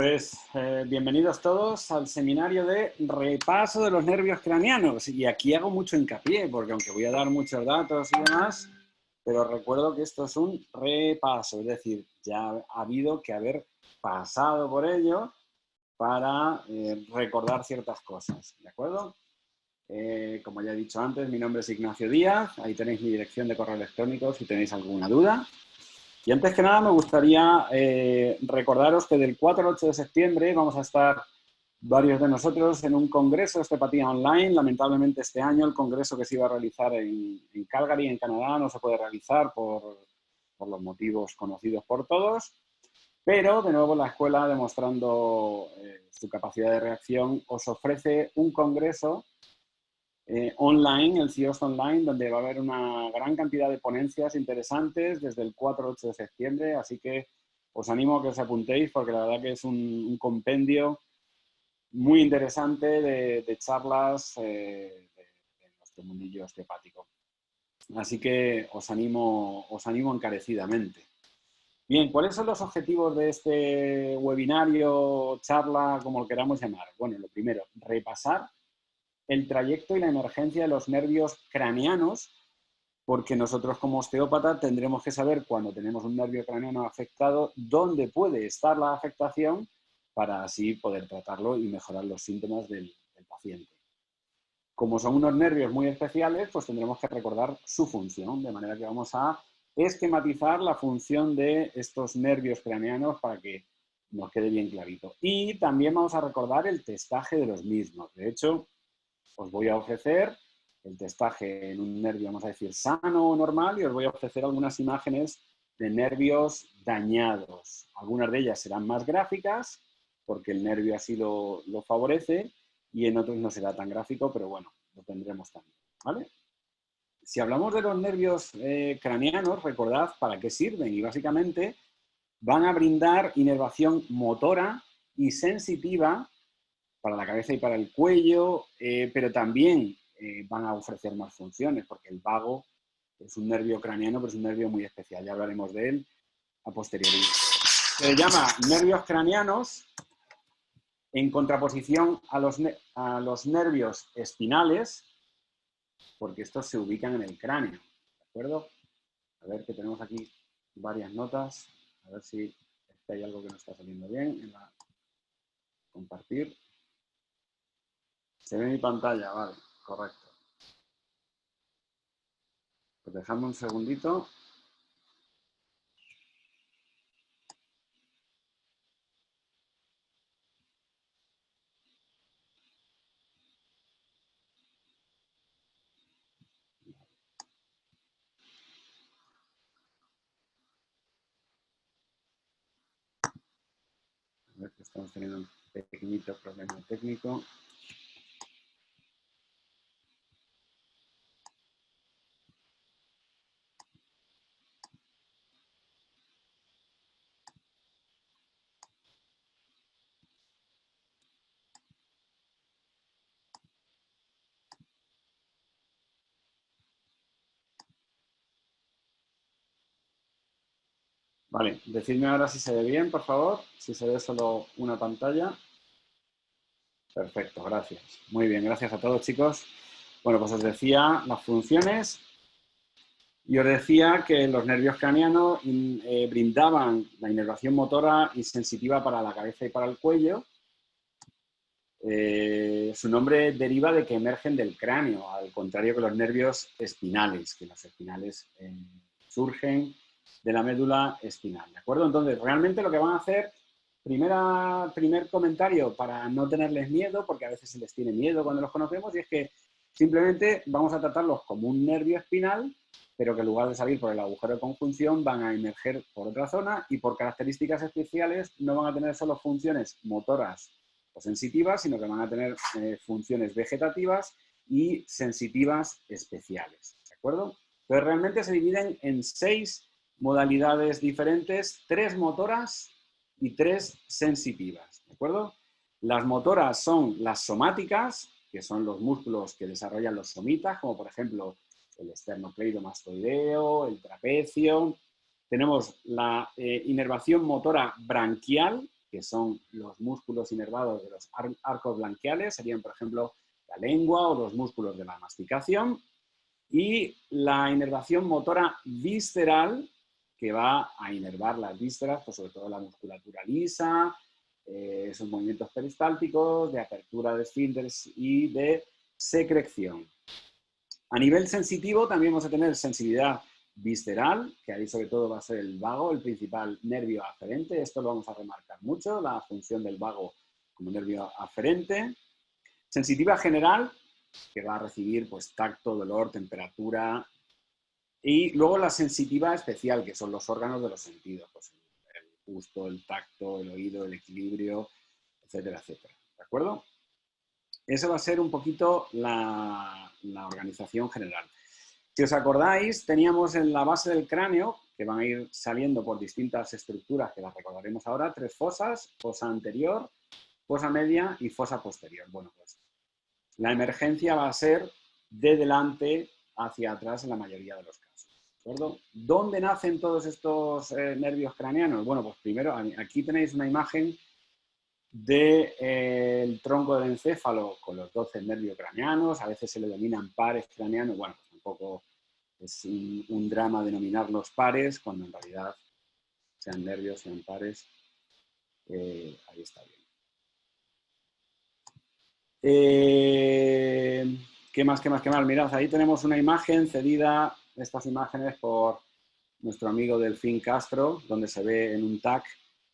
Pues bienvenidos todos al seminario de repaso de los nervios craneanos. Y aquí hago mucho hincapié, porque aunque voy a dar muchos datos y demás, pero recuerdo que esto es un repaso, es decir, ya ha habido que haber pasado por ello para recordar ciertas cosas, ¿de acuerdo? Como ya he dicho antes, mi nombre es Ignacio Díaz, ahí tenéis mi dirección de correo electrónico si tenéis alguna duda. Y antes que nada me gustaría recordaros que del 4 al 8 de septiembre vamos a estar varios de nosotros en un congreso de osteopatía online. Lamentablemente este año el congreso que se iba a realizar en Calgary, en Canadá, no se puede realizar por los motivos conocidos por todos. Pero, de nuevo, la escuela, demostrando su capacidad de reacción, os ofrece un congreso online, el CIOST Online, donde va a haber una gran cantidad de ponencias interesantes desde el 4 al 8 de septiembre, así que os animo a que os apuntéis porque la verdad que es un compendio muy interesante de charlas de nuestro mundillo osteopático. Así que os animo encarecidamente. Bien, ¿cuáles son los objetivos de este webinario, charla, como lo queramos llamar? Bueno, lo primero, repasar el trayecto y la emergencia de los nervios craneanos, porque nosotros como osteópata tendremos que saber cuando tenemos un nervio craneano afectado dónde puede estar la afectación para así poder tratarlo y mejorar los síntomas del paciente. Como son unos nervios muy especiales, pues tendremos que recordar su función, de manera que vamos a esquematizar la función de estos nervios craneanos para que nos quede bien clarito. Y también vamos a recordar el testaje de los mismos. De hecho, os voy a ofrecer el testaje en un nervio, vamos a decir, sano o normal, y os voy a ofrecer algunas imágenes de nervios dañados. Algunas de ellas serán más gráficas, porque el nervio así lo favorece, y en otros no será tan gráfico, pero bueno, lo tendremos también, ¿vale? Si hablamos de los nervios craneanos, recordad para qué sirven, y básicamente van a brindar inervación motora y sensitiva para la cabeza y para el cuello, pero también van a ofrecer más funciones, porque el vago es un nervio craneano, pero es un nervio muy especial, ya hablaremos de él a posteriori. Se llama nervios craneanos en contraposición a los nervios espinales, porque estos se ubican en el cráneo, ¿de acuerdo? A ver que tenemos aquí varias notas, a ver si hay algo que no está saliendo bien en la compartir. Se ve mi pantalla, vale, correcto. Pues dejadme un segundito. A ver que estamos teniendo un pequeñito problema técnico. Vale, decidme ahora si se ve bien, por favor. Si se ve solo una pantalla. Perfecto, gracias. Muy bien, gracias a todos, chicos. Bueno, pues os decía las funciones. Y os decía que los nervios craneanos brindaban la inervación motora y sensitiva para la cabeza y para el cuello. Su nombre deriva de que emergen del cráneo, al contrario que los nervios espinales, que los espinales surgen de la médula espinal, ¿de acuerdo? Entonces, realmente lo que van a hacer, primer comentario para no tenerles miedo, porque a veces se les tiene miedo cuando los conocemos, y es que simplemente vamos a tratarlos como un nervio espinal, pero que en lugar de salir por el agujero de conjunción van a emerger por otra zona y por características especiales no van a tener solo funciones motoras o sensitivas, sino que van a tener funciones vegetativas y sensitivas especiales, ¿de acuerdo? Entonces, realmente se dividen en 6 modalidades diferentes, 3 motoras y 3 sensitivas, ¿de acuerdo? Las motoras son las somáticas, que son los músculos que desarrollan los somitas, como por ejemplo el esternocleidomastoideo, el trapecio. Tenemos la inervación motora branquial, que son los músculos inervados de los arcos branquiales, serían, por ejemplo, la lengua o los músculos de la masticación, y la inervación motora visceral, que va a inervar las vísceras, pues sobre todo la musculatura lisa, esos movimientos peristálticos, de apertura de esfínteres y de secreción. A nivel sensitivo también vamos a tener sensibilidad visceral, que ahí sobre todo va a ser el vago, el principal nervio aferente. Esto lo vamos a remarcar mucho, la función del vago como nervio aferente. Sensitiva general, que va a recibir pues, tacto, dolor, temperatura. Y luego la sensitiva especial, que son los órganos de los sentidos, pues, el gusto, el tacto, el oído, el equilibrio, etcétera, etcétera. ¿De acuerdo? Esa va a ser un poquito la organización general. Si os acordáis, teníamos en la base del cráneo, que van a ir saliendo por distintas estructuras, que las recordaremos ahora, 3 fosas: fosa anterior, fosa media y fosa posterior. Bueno, pues la emergencia va a ser de delante hacia atrás en la mayoría de los casos. ¿De acuerdo? ¿Dónde nacen todos estos nervios craneanos? Bueno, pues primero, aquí tenéis una imagen del tronco del encéfalo con los 12 nervios craneanos. A veces se le denominan pares craneanos. Bueno, pues tampoco es un drama denominarlos pares, cuando en realidad sean nervios, sean pares. Ahí está bien. ¿Qué más? Mirad, ahí tenemos una imagen cedida, estas imágenes, por nuestro amigo Delfín Castro, donde se ve en un TAC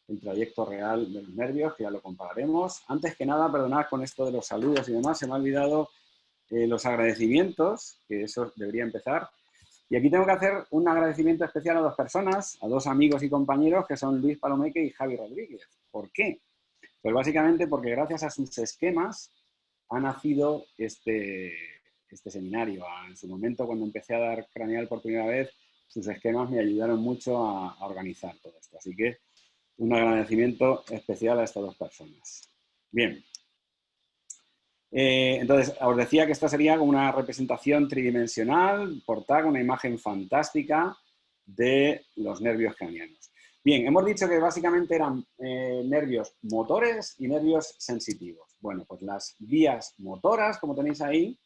el trayecto real de los nervios, que ya lo compararemos. Antes que nada, perdonad con esto de los saludos y demás, se me ha olvidado los agradecimientos, que eso debería empezar. Y aquí tengo que hacer un agradecimiento especial a 2 personas, a 2 amigos y compañeros, que son Luis Palomeque y Javi Rodríguez. ¿Por qué? Pues básicamente porque gracias a sus esquemas ha nacido este seminario. En su momento, cuando empecé a dar craneal por primera vez, sus esquemas me ayudaron mucho a organizar todo esto. Así que un agradecimiento especial a estas 2 personas. Bien. Entonces, os decía que esta sería una representación tridimensional, por TAC, una imagen fantástica de los nervios craneanos. Bien, hemos dicho que básicamente eran nervios motores y nervios sensitivos. Bueno, pues las vías motoras, como tenéis ahí,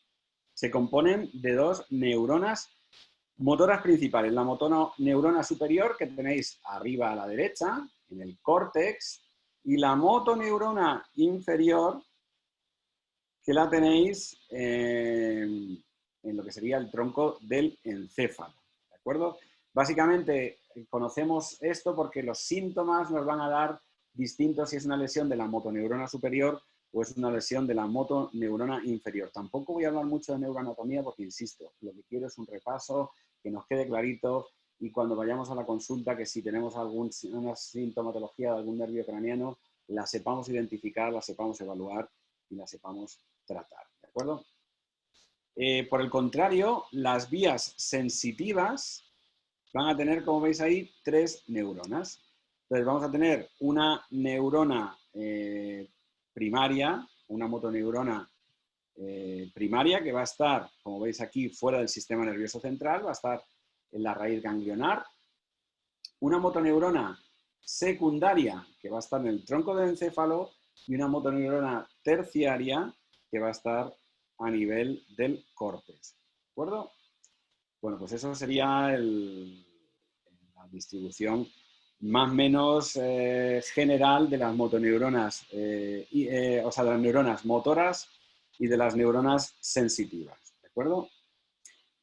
se componen de 2 neuronas motoras principales. La motoneurona superior, que tenéis arriba a la derecha, en el córtex, y la motoneurona inferior, que la tenéis en lo que sería el tronco del encéfalo. ¿De acuerdo? Básicamente conocemos esto porque los síntomas nos van a dar distintos si es una lesión de la motoneurona superior o es una lesión de la motoneurona inferior. Tampoco voy a hablar mucho de neuroanatomía porque, insisto, lo que quiero es un repaso, que nos quede clarito, y cuando vayamos a la consulta, que si tenemos una sintomatología de algún nervio craneano, la sepamos identificar, la sepamos evaluar y la sepamos tratar. ¿De acuerdo? Por el contrario, las vías sensitivas van a tener, como veis ahí, 3 neuronas. Entonces vamos a tener una neurona primaria, una motoneurona primaria, que va a estar, como veis aquí, fuera del sistema nervioso central, va a estar en la raíz ganglionar. Una motoneurona secundaria, que va a estar en el tronco del encéfalo, y una motoneurona terciaria, que va a estar a nivel del córtex. ¿De acuerdo? Bueno, pues eso sería la distribución más o menos general de las motoneuronas, o sea, de las neuronas motoras y de las neuronas sensitivas. ¿De acuerdo?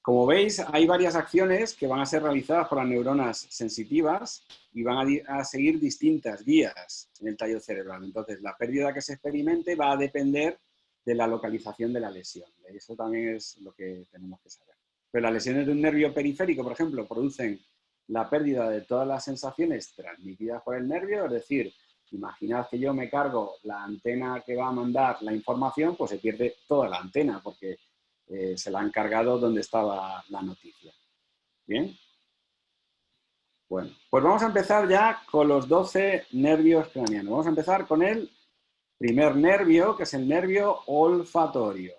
Como veis, hay varias acciones que van a ser realizadas por las neuronas sensitivas y van a seguir distintas vías en el tallo cerebral. Entonces, la pérdida que se experimente va a depender de la localización de la lesión. Eso también es lo que tenemos que saber. Pero las lesiones de un nervio periférico, por ejemplo, producen la pérdida de todas las sensaciones transmitidas por el nervio. Es decir, imaginad que yo me cargo la antena que va a mandar la información, pues se pierde toda la antena, porque se la han cargado donde estaba la noticia. ¿Bien? Bueno, pues vamos a empezar ya con los 12 nervios craneanos. Vamos a empezar con el primer nervio, que es el nervio olfatorio.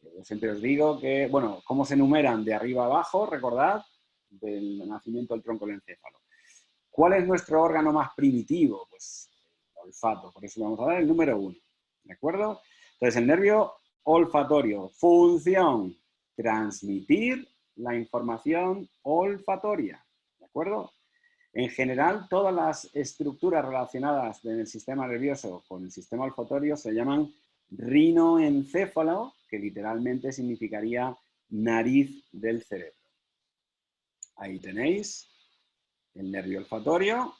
Yo siempre os digo que, bueno, ¿cómo se enumeran? De arriba a abajo, recordad, del nacimiento del tronco del encéfalo. ¿Cuál es nuestro órgano más primitivo? Pues lo olfato. Por eso le vamos a dar el número 1. ¿De acuerdo? Entonces, el nervio olfatorio, función, transmitir la información olfatoria. ¿De acuerdo? En general, todas las estructuras relacionadas en el sistema nervioso con el sistema olfatorio se llaman rinoencéfalo, que literalmente significaría nariz del cerebro. Ahí tenéis el nervio olfatorio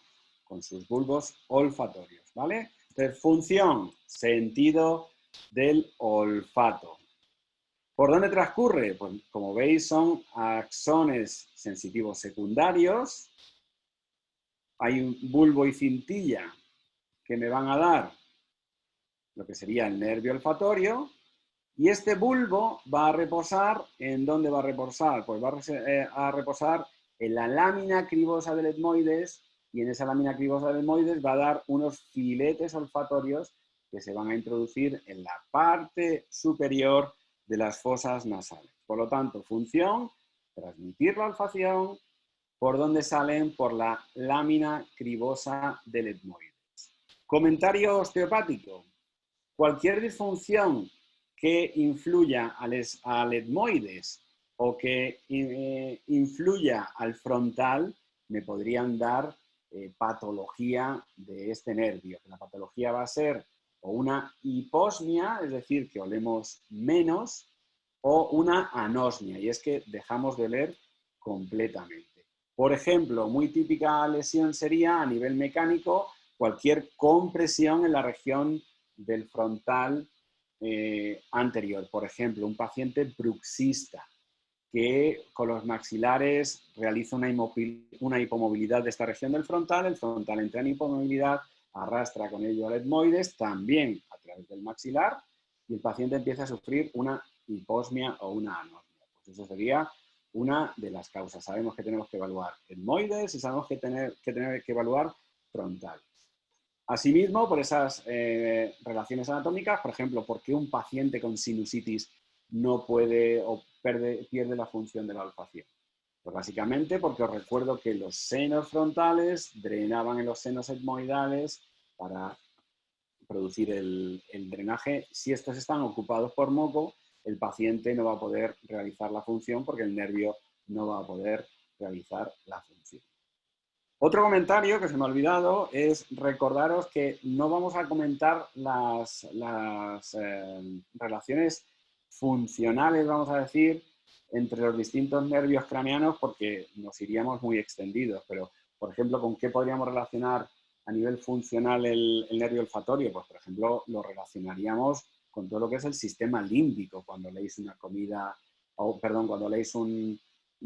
con sus bulbos olfatorios, ¿vale? Entonces, función, sentido del olfato. ¿Por dónde transcurre? Pues, como veis, son axones sensitivos secundarios. Hay un bulbo y cintilla que me van a dar lo que sería el nervio olfatorio. Y este bulbo va a reposar, ¿en dónde va a reposar? Pues va a reposar en la lámina cribosa del etmoides, y en esa lámina cribosa del etmoides va a dar unos filetes olfatorios que se van a introducir en la parte superior de las fosas nasales. Por lo tanto, función, transmitir la olfacción. ¿Por dónde salen? Por la lámina cribosa del etmoides. Comentario osteopático. Cualquier disfunción que influya al etmoides o que influya al frontal me podrían dar patología de este nervio. La patología va a ser o una hiposmia, es decir, que olemos menos, o una anosmia, y es que dejamos de oler completamente. Por ejemplo, muy típica lesión sería a nivel mecánico cualquier compresión en la región del frontal anterior. Por ejemplo, un paciente bruxista que con los maxilares realiza una hipomovilidad de esta región del frontal, el frontal entra en hipomovilidad, arrastra con ello al etmoides, también a través del maxilar, y el paciente empieza a sufrir una hiposmia o una anosmia. Pues eso sería una de las causas. Sabemos que tenemos que evaluar etmoides y sabemos que tenemos que evaluar frontal. Asimismo, por esas relaciones anatómicas, por ejemplo, ¿por qué un paciente con sinusitis no puede o pierde la función de la olfacción? Pues básicamente porque os recuerdo que los senos frontales drenaban en los senos etmoidales para producir el drenaje. Si estos están ocupados por moco, el paciente no va a poder realizar la función porque el nervio no va a poder realizar la función. Otro comentario que se me ha olvidado es recordaros que no vamos a comentar las relaciones funcionales, vamos a decir, entre los distintos nervios craneanos porque nos iríamos muy extendidos. Pero, por ejemplo, ¿con qué podríamos relacionar a nivel funcional el nervio olfatorio? Pues, por ejemplo, lo relacionaríamos con todo lo que es el sistema límbico. Cuando leéis una comida, cuando leéis un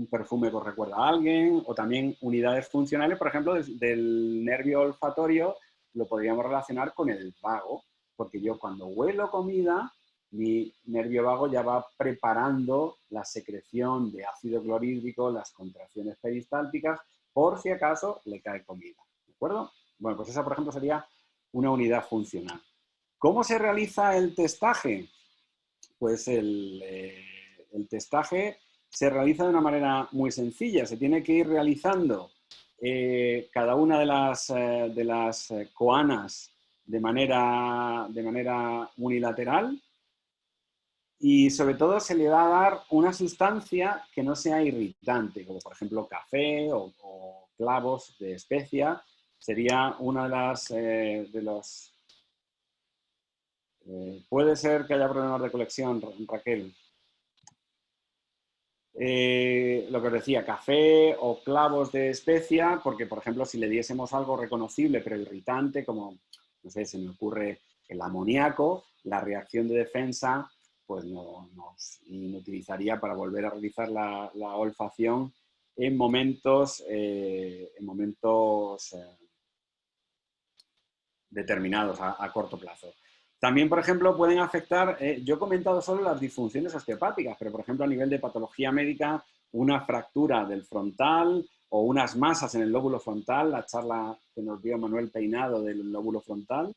perfume que os recuerda a alguien, o también unidades funcionales, por ejemplo, del nervio olfatorio lo podríamos relacionar con el vago, porque yo cuando huelo comida, mi nervio vago ya va preparando la secreción de ácido clorhídrico, las contracciones peristálticas, por si acaso le cae comida. ¿De acuerdo? Bueno, pues esa, por ejemplo, sería una unidad funcional. ¿Cómo se realiza el testaje? Pues el testaje se realiza de una manera muy sencilla. Se tiene que ir realizando cada una de las coanas de manera unilateral, y sobre todo se le va a dar una sustancia que no sea irritante, como por ejemplo café o clavos de especia. Sería una de los... puede ser que haya problemas de conexión, Raquel. Lo que os decía, café o clavos de especia, porque, por ejemplo, si le diésemos algo reconocible pero irritante, como, no sé, se me ocurre el amoníaco, la reacción de defensa pues nos inutilizaría para volver a realizar la olfacción en momentos determinados a corto plazo. También, por ejemplo, pueden afectar, yo he comentado solo las disfunciones osteopáticas, pero, por ejemplo, a nivel de patología médica, una fractura del frontal o unas masas en el lóbulo frontal, la charla que nos dio Manuel Peinado del lóbulo frontal,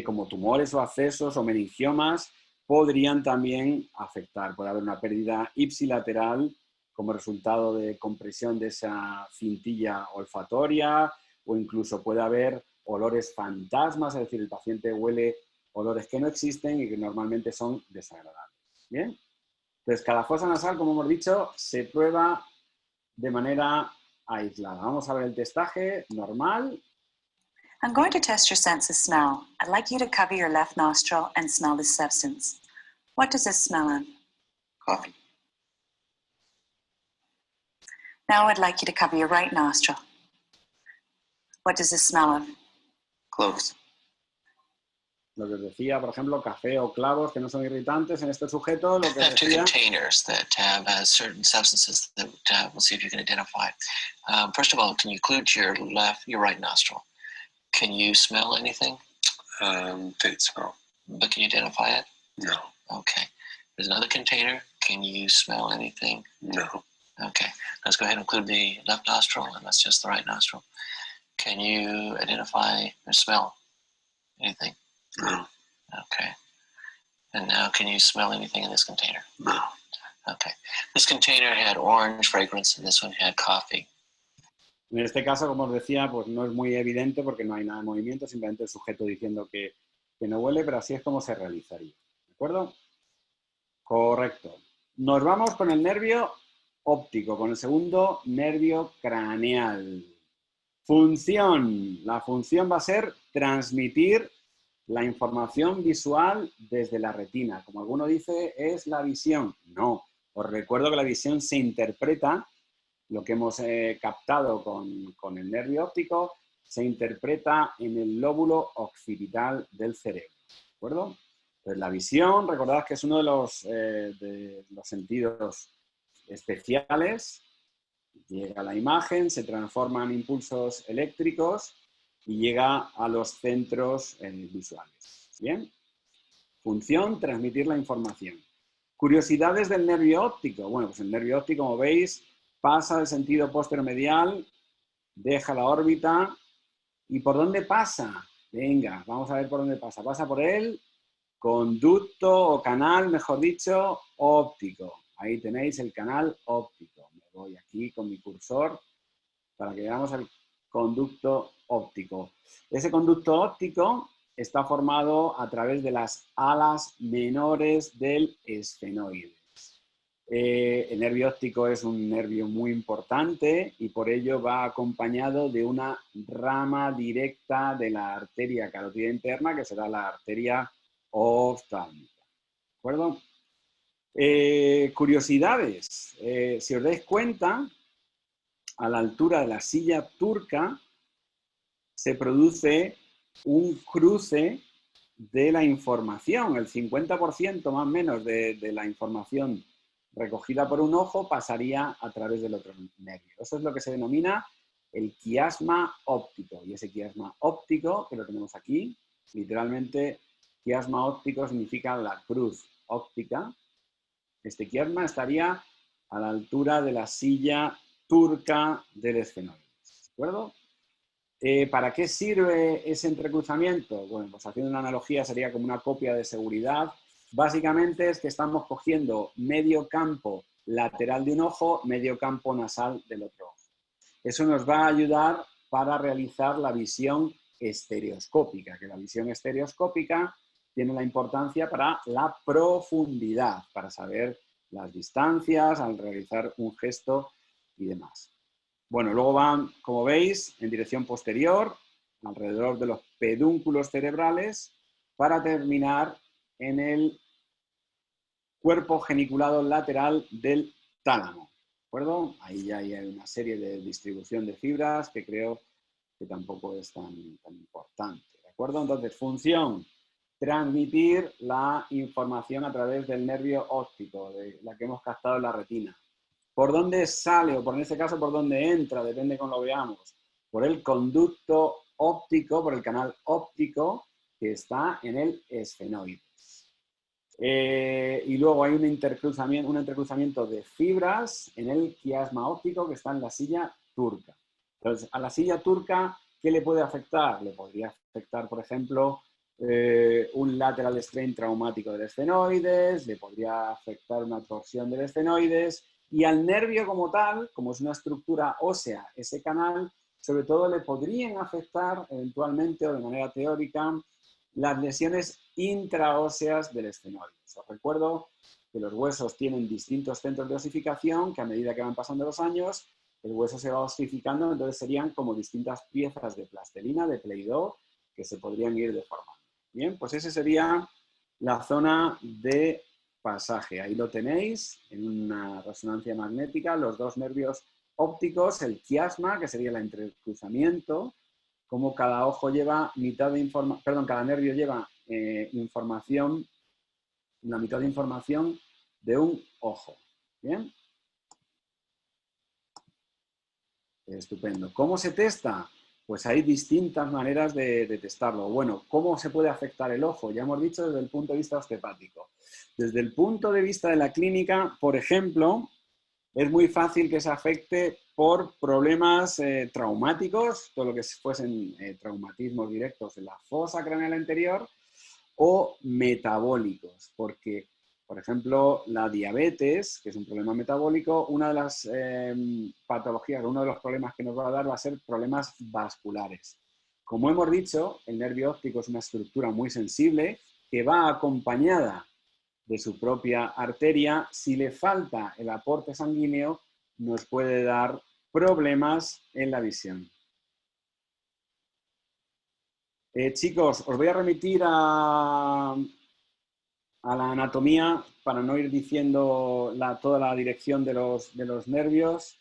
como tumores o abscesos o meningiomas, podrían también afectar. Puede haber una pérdida ipsilateral como resultado de compresión de esa cintilla olfatoria, o incluso puede haber olores fantasmas, es decir, el paciente huele olores que no existen y que normalmente son desagradables. ¿Bien? Entonces, cada fosa nasal, como hemos dicho, se prueba de manera aislada. Vamos a ver el testaje normal. I'm going to test your sense of smell. I'd like you to cover your left nostril and smell this substance. What does this smell of? Coffee. Now I'd like you to cover your right nostril. What does this smell of? Cloves. Lo que os decía, por ejemplo, café o clavos que no son irritantes en este sujeto, lo que os Two decía... containers that have certain substances that we'll see if you can identify. First of all, can you include your right nostril? Can you smell anything? Didn't smell. But can you identify it? No. Okay. There's another container. Can you smell anything? No. Okay. Let's go ahead and include the left nostril, and that's just the right nostril. Can you identify or smell anything? No. Okay. And now can you smell anything in this container? No. Okay. This container had orange fragrance, and this one had coffee. En este caso, como os decía, pues no es muy evidente porque no hay nada de movimiento, simplemente el sujeto diciendo que no huele, pero así es como se realizaría. ¿De acuerdo? Correcto. Nos vamos con el nervio óptico, con el segundo nervio craneal. Función. La función va a ser transmitir la información visual desde la retina. Como alguno dice, es la visión. No. Os recuerdo que la visión se interpreta, lo que hemos captado con el nervio óptico, se interpreta en el lóbulo occipital del cerebro. ¿De acuerdo? Pues la visión, recordad que es uno de los sentidos especiales. Llega la imagen, se transforma en impulsos eléctricos y llega a los centros visuales. ¿Bien? Función, transmitir la información. Curiosidades del nervio óptico. Bueno, pues el nervio óptico, como veis, pasa del sentido posteromedial, deja la órbita. ¿Y por dónde pasa? Venga, vamos a ver por dónde pasa. Pasa por el conducto o canal, mejor dicho, óptico. Ahí tenéis el canal óptico. Me voy aquí con mi cursor para que veamos el conducto óptico. Ese conducto óptico está formado a través de las alas menores del esfenoide. El nervio óptico es un nervio muy importante y por ello va acompañado de una rama directa de la arteria carótida interna, que será la arteria oftálmica. ¿De acuerdo? Curiosidades. Si os dais cuenta, a la altura de la silla turca se produce un cruce de la información. El 50% más o menos de la información recogida por un ojo pasaría a través del otro nervio. Eso es lo que se denomina el quiasma óptico. Y ese quiasma óptico, que lo tenemos aquí, literalmente quiasma óptico significa la cruz óptica. Este quiasma estaría a la altura de la silla turca del esfenoide. ¿De acuerdo? ¿Para qué sirve ese entrecruzamiento? Bueno, pues haciendo una analogía sería como una copia de seguridad. Básicamente es que estamos cogiendo medio campo lateral de un ojo, medio campo nasal del otro ojo. Eso nos va a ayudar para realizar la visión estereoscópica, que la visión estereoscópica tiene la importancia para la profundidad, para saber las distancias, al realizar un gesto y demás. Bueno, luego van, como veis, en dirección posterior, alrededor de los pedúnculos cerebrales, para terminar en el cuerpo geniculado lateral del tálamo. ¿De acuerdo? Ahí ya hay una serie de distribución de fibras que creo que tampoco es tan importante. ¿De acuerdo? Entonces, función, transmitir la información a través del nervio óptico, de la que hemos captado en la retina. ¿Por dónde sale o, en este caso, por dónde entra? Depende de cómo lo veamos. Por el conducto óptico, por el canal óptico que está en el esfenoide. Y luego hay un entrecruzamiento de fibras en el quiasma óptico que está en la silla turca. Entonces, a la silla turca, ¿qué le puede afectar? Le podría afectar, por ejemplo, un lateral strain traumático del esfenoides, le podría afectar una torsión del esfenoides, y al nervio como tal, como es una estructura ósea, ese canal sobre todo le podrían afectar eventualmente o de manera teórica las lesiones intraóseas del estenoide. Os recuerdo que los huesos tienen distintos centros de osificación, que a medida que van pasando los años, el hueso se va osificando, entonces serían como distintas piezas de plastelina, de Play-Doh, que se podrían ir deformando. Bien, pues esa sería la zona de pasaje. Ahí lo tenéis, en una resonancia magnética, los dos nervios ópticos, el quiasma, que sería el entrecruzamiento, como cada ojo lleva mitad de información, perdón, cada nervio lleva información, la mitad de información de un ojo. ¿Bien? Estupendo. ¿Cómo se testa? Pues hay distintas maneras de testarlo. Bueno, ¿cómo se puede afectar el ojo? Ya hemos dicho desde el punto de vista osteopático. Desde el punto de vista de la clínica, por ejemplo, es muy fácil que se afecte por problemas traumáticos, todo lo que fuesen traumatismos directos en la fosa craneal anterior, o metabólicos, porque, por ejemplo, la diabetes, que es un problema metabólico, una de las patologías, uno de los problemas que nos va a dar va a ser problemas vasculares. Como hemos dicho, el nervio óptico es una estructura muy sensible que va acompañada de su propia arteria. Si le falta el aporte sanguíneo, nos puede dar problemas en la visión. Chicos, os voy a remitir a la anatomía para no ir diciendo toda la dirección de los nervios.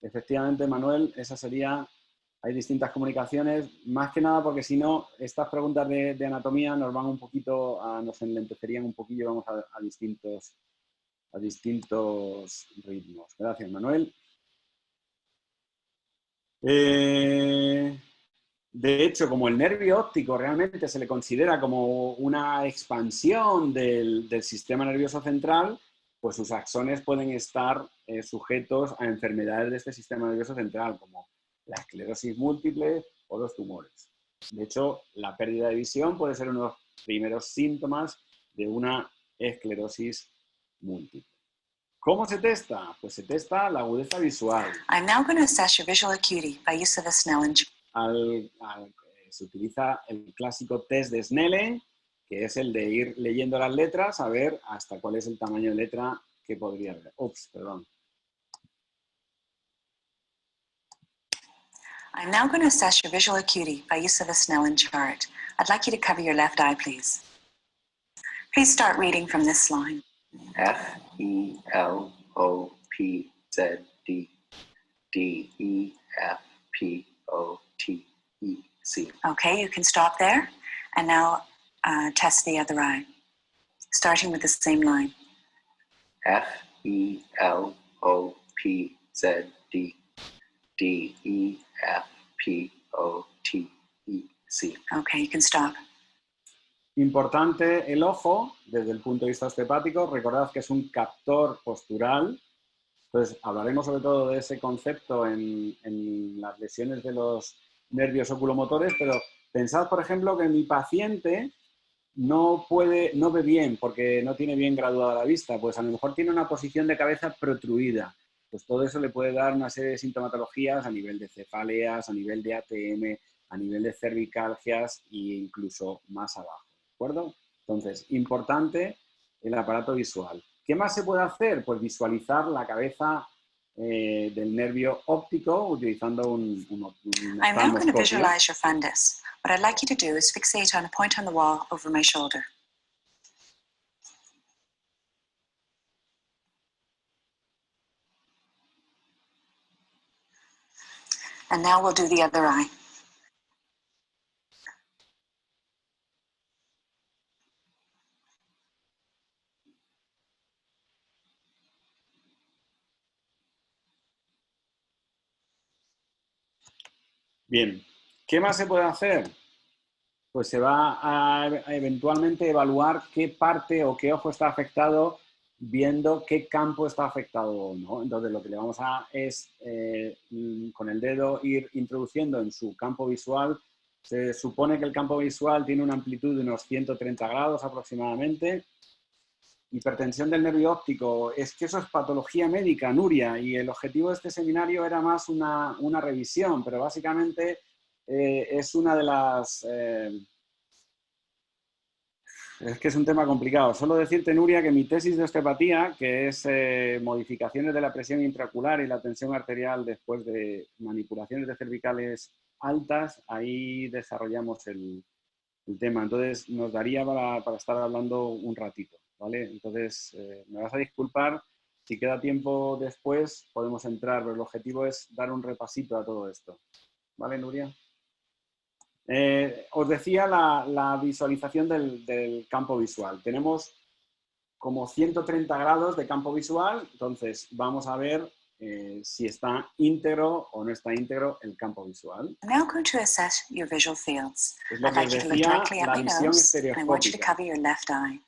Efectivamente, Manuel, esa sería... Hay distintas comunicaciones, más que nada porque si no, estas preguntas de anatomía nos van un poquito, nos enlentecerían un poquillo, vamos a distintos ritmos. Gracias, Manuel. De hecho, como el nervio óptico realmente se le considera como una expansión del sistema nervioso central, pues sus axones pueden estar sujetos a enfermedades de este sistema nervioso central, como la esclerosis múltiple o los tumores. De hecho, la pérdida de visión puede ser uno de los primeros síntomas de una esclerosis múltiple. ¿Cómo se testa? Pues se testa la agudeza visual. I'm now going to assess your visual acuity by use of the Snellen chart. Se utiliza el clásico test de Snellen, que es el de ir leyendo las letras a ver hasta cuál es el tamaño de letra que podría haber. Ups, perdón. I'm now going to assess your visual acuity by use of the Snellen chart. I'd like you to cover your left eye, please. Please start reading from this line. F-E-L-O-P-Z-D D-E-F-P-O-T-E-C. Okay, you can stop there. And now test the other eye, starting with the same line. F-E-L-O-P-Z-D D-E-F-P-O-T-E-C. Okay, you can stop. Importante el ojo, desde el punto de vista osteopático. Recordad que es un captor postural. Entonces, hablaremos sobre todo de ese concepto en las lesiones de los nervios oculomotores, pero pensad, por ejemplo, que mi paciente no ve bien porque no tiene bien graduada la vista, pues a lo mejor tiene una posición de cabeza protruida. Pues todo eso le puede dar una serie de sintomatologías a nivel de cefaleas, a nivel de ATM, a nivel de cervicalgias e incluso más abajo. ¿De acuerdo? Entonces, importante el aparato visual. ¿Qué más se puede hacer? Pues visualizar la cabeza del nervio óptico utilizando un I'm now going to visualize your fundus. What I'd like you to do is fixate on a point on the wall over my shoulder. And now we'll do the other eye. Bien, ¿qué más se puede hacer? Pues se va a eventualmente evaluar qué parte o qué ojo está afectado, viendo qué campo está afectado, ¿no? Entonces lo que le vamos a es con el dedo ir introduciendo en su campo visual. Se supone que el campo visual tiene una amplitud de unos 130 grados aproximadamente hipertensión del nervio óptico, es que eso es patología médica, Nuria, y el objetivo de este seminario era más una revisión, pero básicamente es una de las... es que es un tema complicado. Solo decirte, Nuria, que mi tesis de osteopatía, que es modificaciones de la presión intraocular y la tensión arterial después de manipulaciones de cervicales altas, ahí desarrollamos el tema. Entonces, nos daría para estar hablando un ratito, ¿vale? Entonces, me vas a disculpar. Si queda tiempo después, podemos entrar, pero el objetivo es dar un repasito a todo esto. ¿Vale, Nuria? Os decía la visualización del campo visual. Tenemos como 130 grados de campo visual, entonces vamos a ver si está íntegro o no está íntegro el campo visual. I'm now going to assess your visual fields. Es lo I'd que like os you to look decía, directly at la my visión nose, and I want you to estereoscópica. cover your left eye.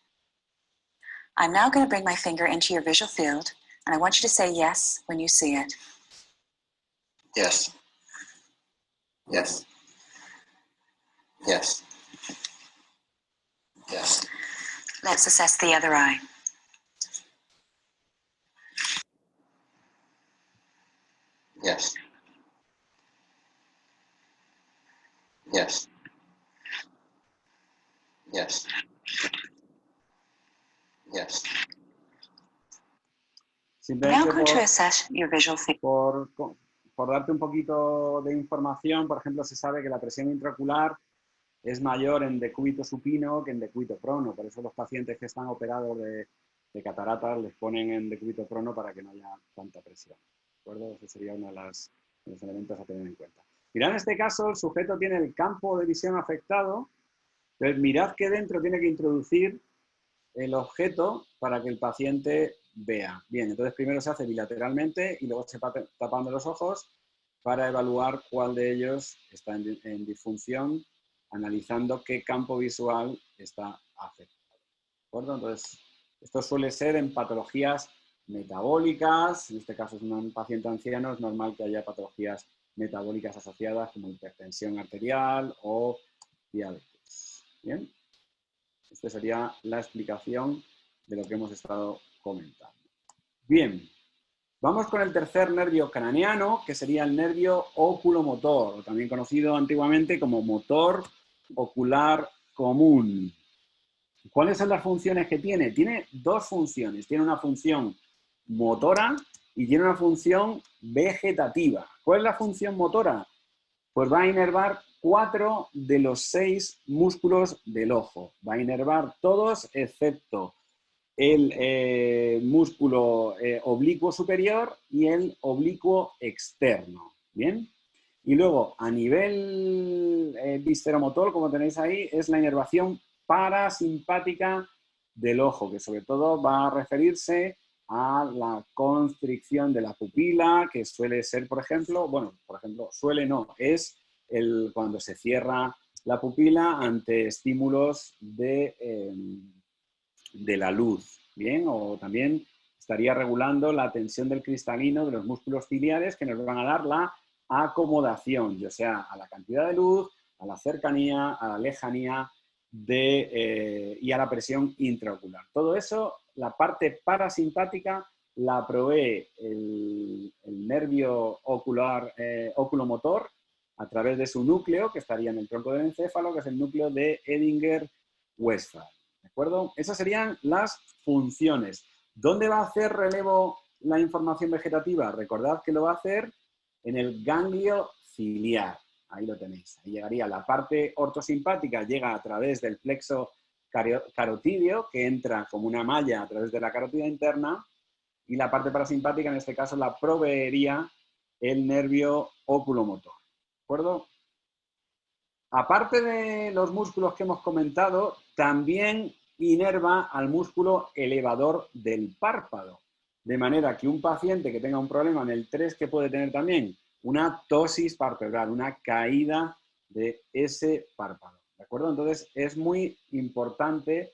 I'm now going to bring my finger into your visual field, and I want you to say yes when you see it. Yes. Yes. Yes. Yes. Let's assess the other eye. Yes. Yes. Yes. Yes. I'm now Simplemente going to assess your visual field. por darte un poquito de información, por ejemplo, se sabe que la presión intraocular es mayor en decúbito supino que en decúbito prono. Por eso los pacientes que están operados de cataratas les ponen en decúbito prono para que no haya tanta presión. ¿De acuerdo? Ese sería uno de los elementos a tener en cuenta. Mirad, en este caso, el sujeto tiene el campo de visión afectado. Entonces, mirad que dentro tiene que introducir el objeto para que el paciente vea. Bien, entonces primero se hace bilateralmente y luego se va tapando los ojos para evaluar cuál de ellos está en disfunción, analizando qué campo visual está afectado. ¿De acuerdo? Entonces, esto suele ser en patologías metabólicas, en este caso es un paciente anciano, es normal que haya patologías metabólicas asociadas como hipertensión arterial o diabetes. ¿Bien? Esta sería la explicación de lo que hemos estado comentando. Bien, vamos con el tercer nervio craneano, que sería el nervio oculomotor, también conocido antiguamente como motor ocular común. ¿Cuáles son las funciones que tiene? Tiene dos funciones. Tiene una función motora y tiene una función vegetativa. ¿Cuál es la función motora? Pues va a inervar 4 de los 6 músculos del ojo. Va a inervar todos excepto el músculo oblicuo superior y el oblicuo externo. ¿Bien? Y luego, a nivel visceromotor, como tenéis ahí, es la inervación parasimpática del ojo, que sobre todo va a referirse a la constricción de la pupila, que suele ser, por ejemplo, suele no, es cuando se cierra la pupila ante estímulos de la luz, ¿bien? O también estaría regulando la tensión del cristalino de los músculos ciliares que nos van a dar la acomodación, ya sea a la cantidad de luz, a la cercanía, a la lejanía y a la presión intraocular. Todo eso, la parte parasimpática la provee el nervio ocular, oculomotor, a través de su núcleo, que estaría en el tronco del encéfalo, que es el núcleo de Edinger-Westphal. ¿De acuerdo? Esas serían las funciones. ¿Dónde va a hacer relevo la información vegetativa? Recordad que lo va a hacer en el ganglio ciliar. Ahí lo tenéis. Ahí llegaría la parte ortosimpática, llega a través del plexo carotídeo, que entra como una malla a través de la carótida interna, y la parte parasimpática, en este caso, la proveería el nervio oculomotor. ¿De acuerdo? Aparte de los músculos que hemos comentado, también inerva al músculo elevador del párpado. De manera que un paciente que tenga un problema en el 3, que puede tener también una ptosis palpebral, una caída de ese párpado. ¿De acuerdo? Entonces, es muy importante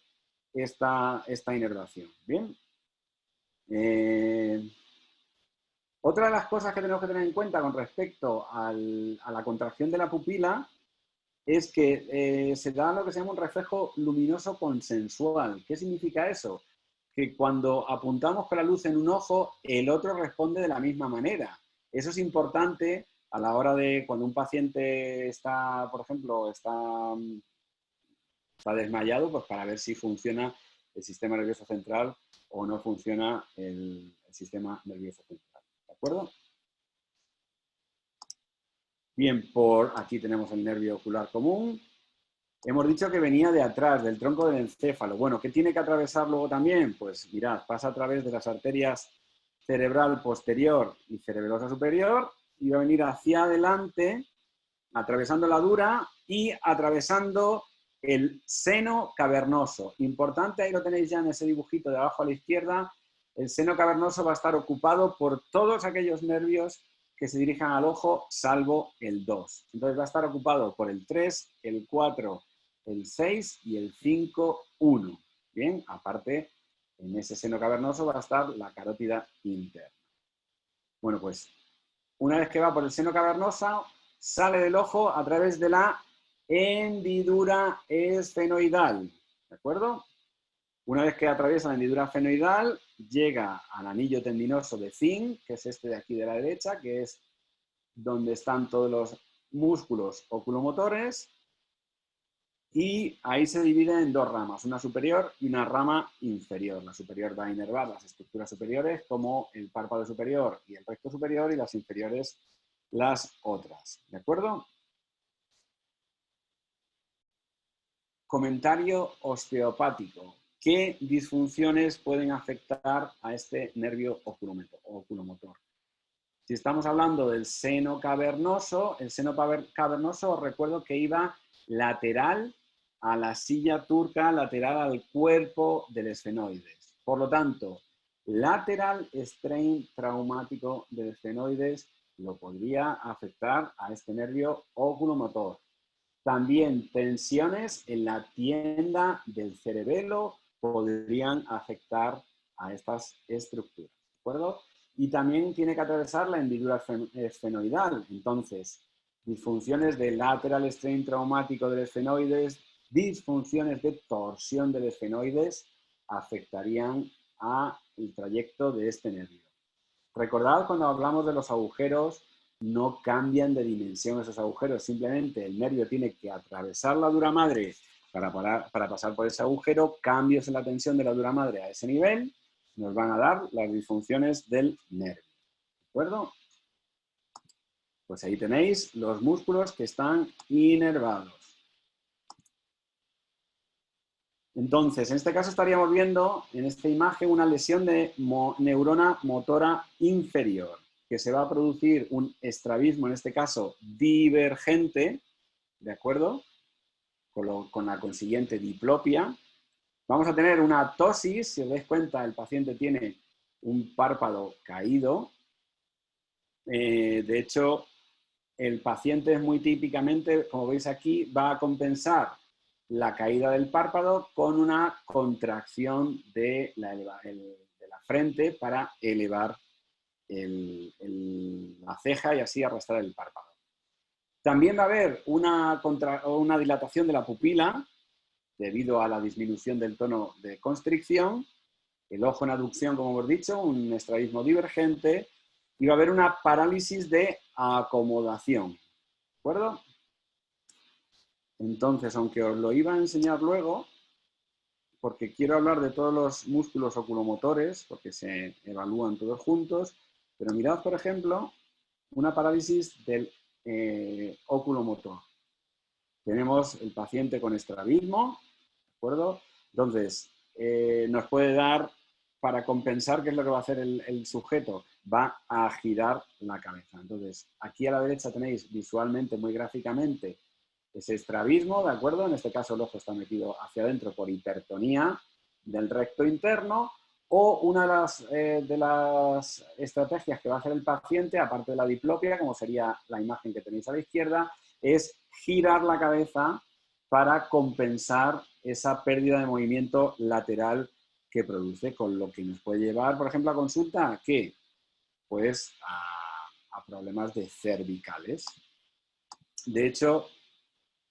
esta inervación. Bien. Otra de las cosas que tenemos que tener en cuenta con respecto a la contracción de la pupila es que se da lo que se llama un reflejo luminoso consensual. ¿Qué significa eso? que cuando apuntamos con la luz en un ojo, el otro responde de la misma manera. Eso es importante a la hora de cuando un paciente está, por ejemplo, está desmayado, pues para ver si funciona el sistema nervioso central o no funciona el sistema nervioso central. ¿De acuerdo? Bien, por aquí tenemos el nervio ocular común. Hemos dicho que venía de atrás, del tronco del encéfalo. Bueno, ¿qué tiene que atravesar luego también? Pues mirad, pasa a través de las arterias cerebral posterior y cerebelosa superior y va a venir hacia adelante, atravesando la dura y atravesando el seno cavernoso. Importante, ahí lo tenéis ya en ese dibujito de abajo a la izquierda, el seno cavernoso va a estar ocupado por todos aquellos nervios que se dirijan al ojo, salvo el 2. Entonces va a estar ocupado por el 3, el 4, el 6 y el 5, 1. Bien, aparte, en ese seno cavernoso va a estar la carótida interna. Bueno, pues una vez que va por el seno cavernoso, sale del ojo a través de la hendidura esfenoidal. ¿De acuerdo? Una vez que atraviesa la hendidura esfenoidal, llega al anillo tendinoso de Zinc, que es este de aquí de la derecha, que es donde están todos los músculos oculomotores, y ahí se divide en dos ramas, una superior y una rama inferior. La superior va a inervar las estructuras superiores, como el párpado superior y el recto superior, y las inferiores las otras. ¿De acuerdo? Comentario osteopático. ¿Qué disfunciones pueden afectar a este nervio oculomotor? Si estamos hablando del seno cavernoso, el seno cavernoso, os recuerdo que iba lateral a la silla turca, lateral al cuerpo del esfenoides. Por lo tanto, lateral strain traumático del esfenoides lo podría afectar a este nervio oculomotor. También tensiones en la tienda del cerebelo podrían afectar a estas estructuras, ¿de acuerdo? Y también tiene que atravesar la hendidura esfenoidal. Entonces, disfunciones de lateral strain traumático del esfenoides, disfunciones de torsión del esfenoides afectarían al trayecto de este nervio. Recordad cuando hablamos de los agujeros, no cambian de dimensión esos agujeros, simplemente el nervio tiene que atravesar la dura madre para pasar por ese agujero, cambios en la tensión de la dura madre a ese nivel, nos van a dar las disfunciones del nervio. ¿De acuerdo? Pues ahí tenéis los músculos que están inervados. Entonces, en este caso estaríamos viendo en esta imagen una lesión de neurona motora inferior, que se va a producir un estrabismo, en este caso divergente, ¿de acuerdo? Con la consiguiente diplopia. Vamos a tener una ptosis, si os dais cuenta, el paciente tiene un párpado caído. De hecho, el paciente es muy típicamente, como veis aquí, va a compensar la caída del párpado con una contracción de la frente para elevar la ceja y así arrastrar el párpado. También va a haber una dilatación de la pupila debido a la disminución del tono de constricción, el ojo en aducción, como hemos dicho, un estrabismo divergente, y va a haber una parálisis de acomodación. ¿De acuerdo? Entonces, aunque os lo iba a enseñar luego, porque quiero hablar de todos los músculos oculomotores, porque se evalúan todos juntos, pero mirad, por ejemplo, una parálisis del oculomotor. Tenemos el paciente con estrabismo, ¿de acuerdo? Entonces, nos puede dar, para compensar, ¿qué es lo que va a hacer el sujeto? Va a girar la cabeza. Entonces, aquí a la derecha tenéis visualmente, muy gráficamente, ese estrabismo, ¿de acuerdo? En este caso el ojo está metido hacia adentro por hipertonía del recto interno, o una de las estrategias que va a hacer el paciente, aparte de la diplopia, como sería la imagen que tenéis a la izquierda, es girar la cabeza para compensar esa pérdida de movimiento lateral que produce, con lo que nos puede llevar, por ejemplo, a consulta, ¿a qué? Pues a problemas de cervicales. De hecho,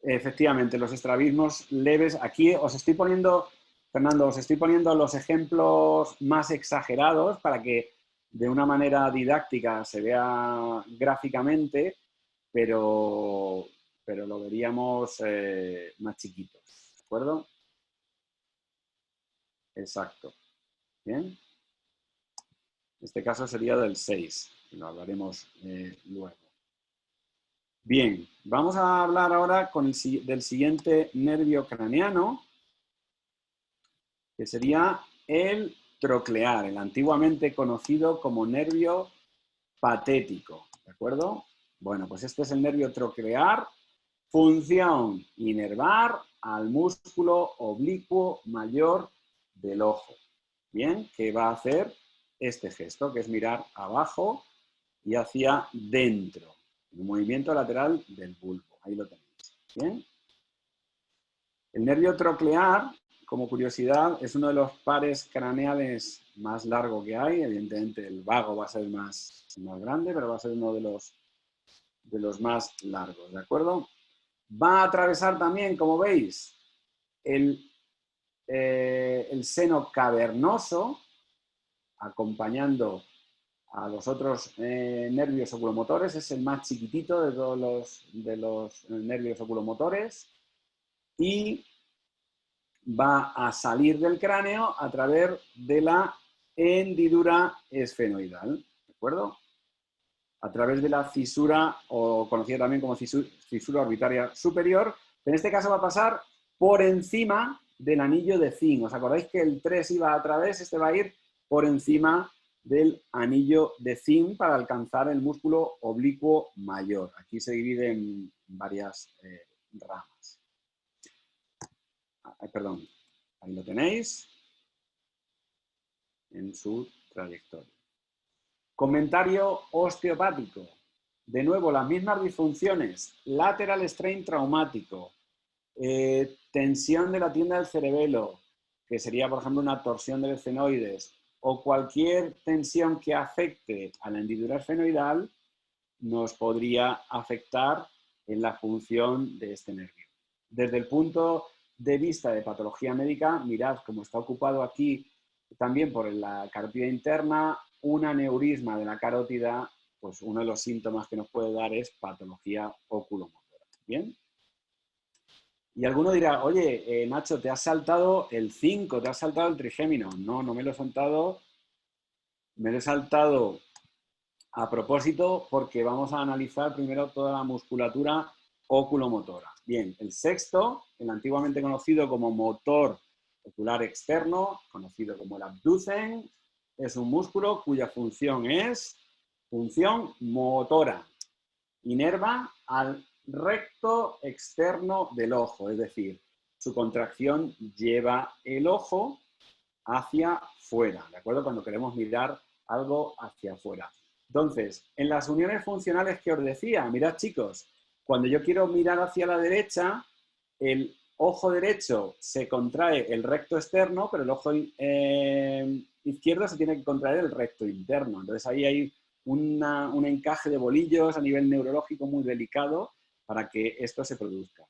efectivamente, los estrabismos leves, aquí os estoy poniendo Fernando, os estoy poniendo los ejemplos más exagerados para que de una manera didáctica se vea gráficamente, pero lo veríamos más chiquitos, ¿de acuerdo? Exacto. Bien. En este caso sería del 6, lo hablaremos luego. Bien, vamos a hablar ahora del siguiente nervio craneano, que sería el troclear, el antiguamente conocido como nervio patético, ¿de acuerdo? Bueno, pues este es el nervio troclear, función inervar al músculo oblicuo mayor del ojo. Bien, que va a hacer este gesto, que es mirar abajo y hacia dentro, un movimiento lateral del bulbo. Ahí lo tenéis. Bien. El nervio troclear, como curiosidad, es uno de los pares craneales más largo que hay. Evidentemente el vago va a ser más grande, pero va a ser uno de los más largos, ¿de acuerdo? Va a atravesar también, como veis, el seno cavernoso, acompañando a los otros nervios oculomotores. Es el más chiquitito de todos los nervios oculomotores y va a salir del cráneo a través de la hendidura esfenoidal, ¿de acuerdo? A través de la fisura, o conocida también como fisura orbitaria superior, en este caso va a pasar por encima del anillo de Zinc. ¿Os acordáis que el 3 iba a través? Este va a ir por encima del anillo de Zinc para alcanzar el músculo oblicuo mayor. Aquí se divide en varias ramas. Perdón, ahí lo tenéis en su trayectoria. Comentario osteopático. De nuevo, las mismas disfunciones. Lateral strain traumático, tensión de la tienda del cerebelo, que sería, por ejemplo, una torsión del esfenoides, o cualquier tensión que afecte a la hendidura esfenoidal, nos podría afectar en la función de este nervio. Desde el punto de vista de patología médica, mirad cómo está ocupado aquí también por la carótida interna, un aneurisma de la carótida, pues uno de los síntomas que nos puede dar es patología oculomotora. ¿Bien? Y alguno dirá, oye, Nacho, te has saltado el 5, te has saltado el trigémino. No, no me lo he saltado. Me lo he saltado a propósito porque vamos a analizar primero toda la musculatura oculomotora. Bien, el sexto, el antiguamente conocido como motor ocular externo, conocido como el abducen, es un músculo cuya función es función motora. Inerva al recto externo del ojo, es decir, su contracción lleva el ojo hacia fuera, ¿de acuerdo? Cuando queremos mirar algo hacia afuera. Entonces, en las uniones funcionales que os decía, mirad chicos, cuando yo quiero mirar hacia la derecha, el ojo derecho se contrae el recto externo, pero el ojo izquierdo se tiene que contraer el recto interno. Entonces ahí hay un encaje de bolillos a nivel neurológico muy delicado para que esto se produzca.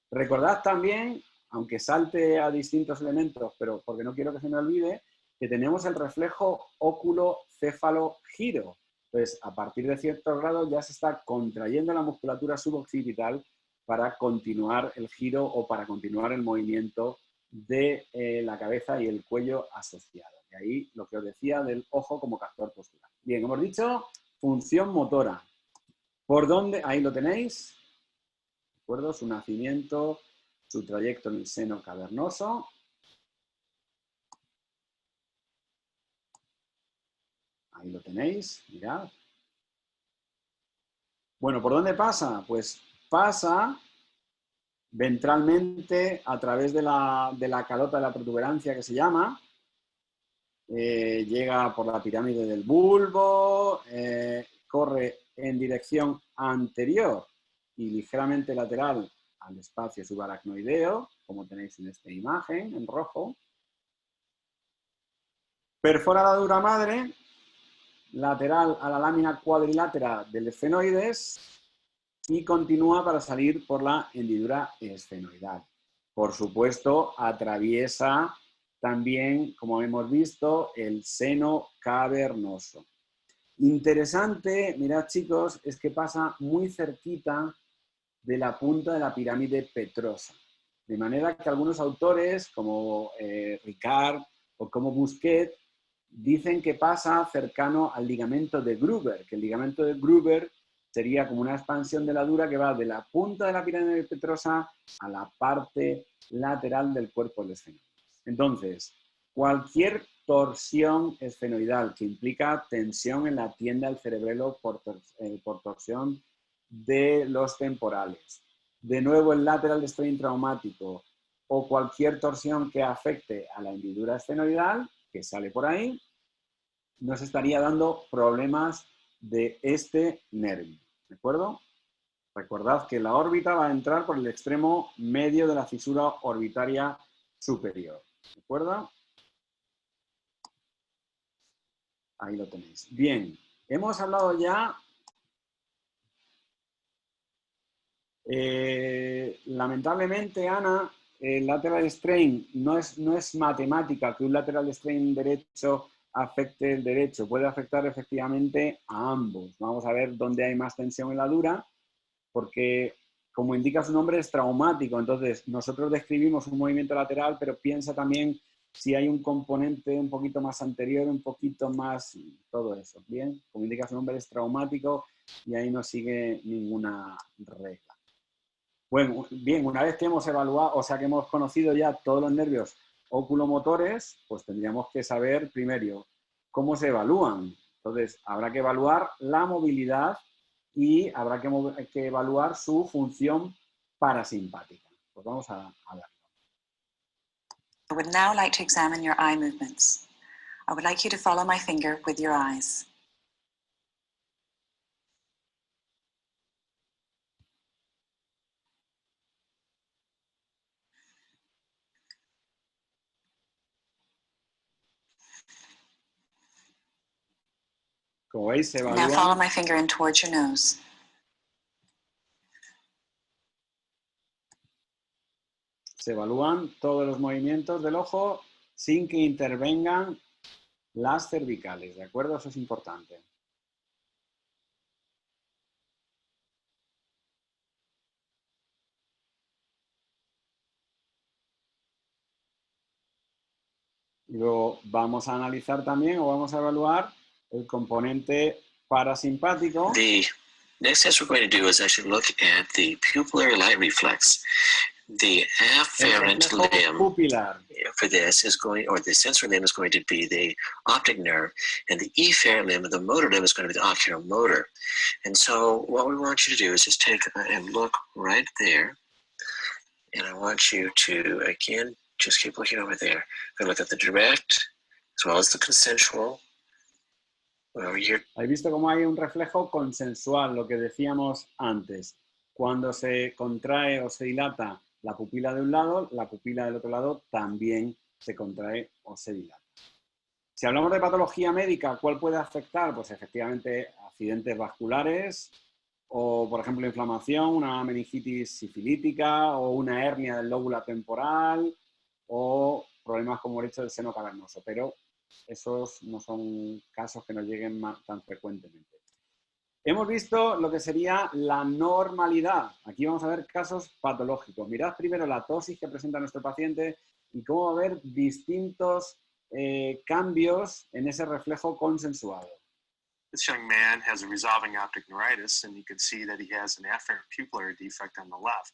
Recordad también, aunque salte a distintos elementos, pero porque no quiero que se me olvide, que tenemos el reflejo óculo-céfalo-giro. Entonces, a partir de ciertos grados ya se está contrayendo la musculatura suboccipital para continuar el giro o para continuar el movimiento de la cabeza y el cuello asociado. Y ahí lo que os decía del ojo como captor postural. Bien, hemos dicho función motora. ¿Por dónde? Ahí lo tenéis. ¿De acuerdo? Su nacimiento, su trayecto en el seno cavernoso. Ahí lo tenéis, mirad. Bueno, ¿por dónde pasa? Pues pasa ventralmente a través de la calota de la protuberancia que se llama. Llega por la pirámide del bulbo, corre en dirección anterior y ligeramente lateral al espacio subaracnoideo, como tenéis en esta imagen, en rojo. Perfora la dura madre, lateral a la lámina cuadrilátera del esfenoides y continúa para salir por la hendidura esfenoidal. Por supuesto, atraviesa también, como hemos visto, el seno cavernoso. Interesante, mirad chicos, es que pasa muy cerquita de la punta de la pirámide Petrosa. De manera que algunos autores, como Ricard o como Busquet, dicen que pasa cercano al ligamento de Gruber, que el ligamento de Gruber sería como una expansión de la dura que va de la punta de la pirámide Petrosa a la parte lateral del cuerpo del esfenoide. Entonces, cualquier torsión esfenoidal que implica tensión en la tienda del cerebelo por torsión de los temporales, de nuevo el lateral strain traumático o cualquier torsión que afecte a la hendidura esfenoidal, que sale por ahí, nos estaría dando problemas de este nervio, ¿de acuerdo? Recordad que la órbita va a entrar por el extremo medio de la fisura orbitaria superior, ¿de acuerdo? Ahí lo tenéis. Bien, hemos hablado ya, lamentablemente, Ana, el lateral strain no es matemática que un lateral strain derecho afecte el derecho, puede afectar efectivamente a ambos. Vamos a ver dónde hay más tensión en la dura, porque como indica su nombre es traumático, entonces nosotros describimos un movimiento lateral, pero piensa también si hay un componente un poquito más anterior, un poquito más, todo eso, ¿bien? Como indica su nombre es traumático y ahí no sigue ninguna regla. Bueno, bien, una vez que hemos evaluado, o sea que hemos conocido ya todos los nervios oculomotores, pues tendríamos que saber primero cómo se evalúan. Entonces, habrá que evaluar la movilidad y habrá que evaluar su función parasimpática. Pues vamos a ver. I would now like to examine your eye movements. I would like you to follow my finger with your eyes. Como veis, Now follow my finger in towards your nose. se evalúan todos los movimientos del ojo sin que intervengan las cervicales, ¿de acuerdo? Eso es importante. Y luego vamos a analizar también o vamos a evaluar el componente parasimpático. The next test we're going to do is actually look at the pupillary light reflex. The afferent limb pupilar. for this is going, or the sensory limb is going to be the optic nerve, and the efferent limb, the motor limb, is going to be the oculomotor. And so what we want you to do is just take and look right there, and I want you to, again, just keep looking over there. We're going to look at the direct as well as the consensual. ¿Has visto cómo hay un reflejo consensual, lo que decíamos antes? Cuando se contrae o se dilata la pupila de un lado, la pupila del otro lado también se contrae o se dilata. Si hablamos de patología médica, ¿cuál puede afectar? Pues efectivamente accidentes vasculares o, por ejemplo, inflamación, una meningitis sifilítica o una hernia del lóbulo temporal o problemas como el hecho del seno cavernoso, pero esos no son casos que nos lleguen tan frecuentemente. Hemos visto lo que sería la normalidad. Aquí vamos a ver casos patológicos. Mirad primero la tosis que presenta nuestro paciente y cómo va a haber distintos cambios en ese reflejo consensuado. This young man has a resolving optic neuritis, and you can see that he has an afferent pupillary defect on the left.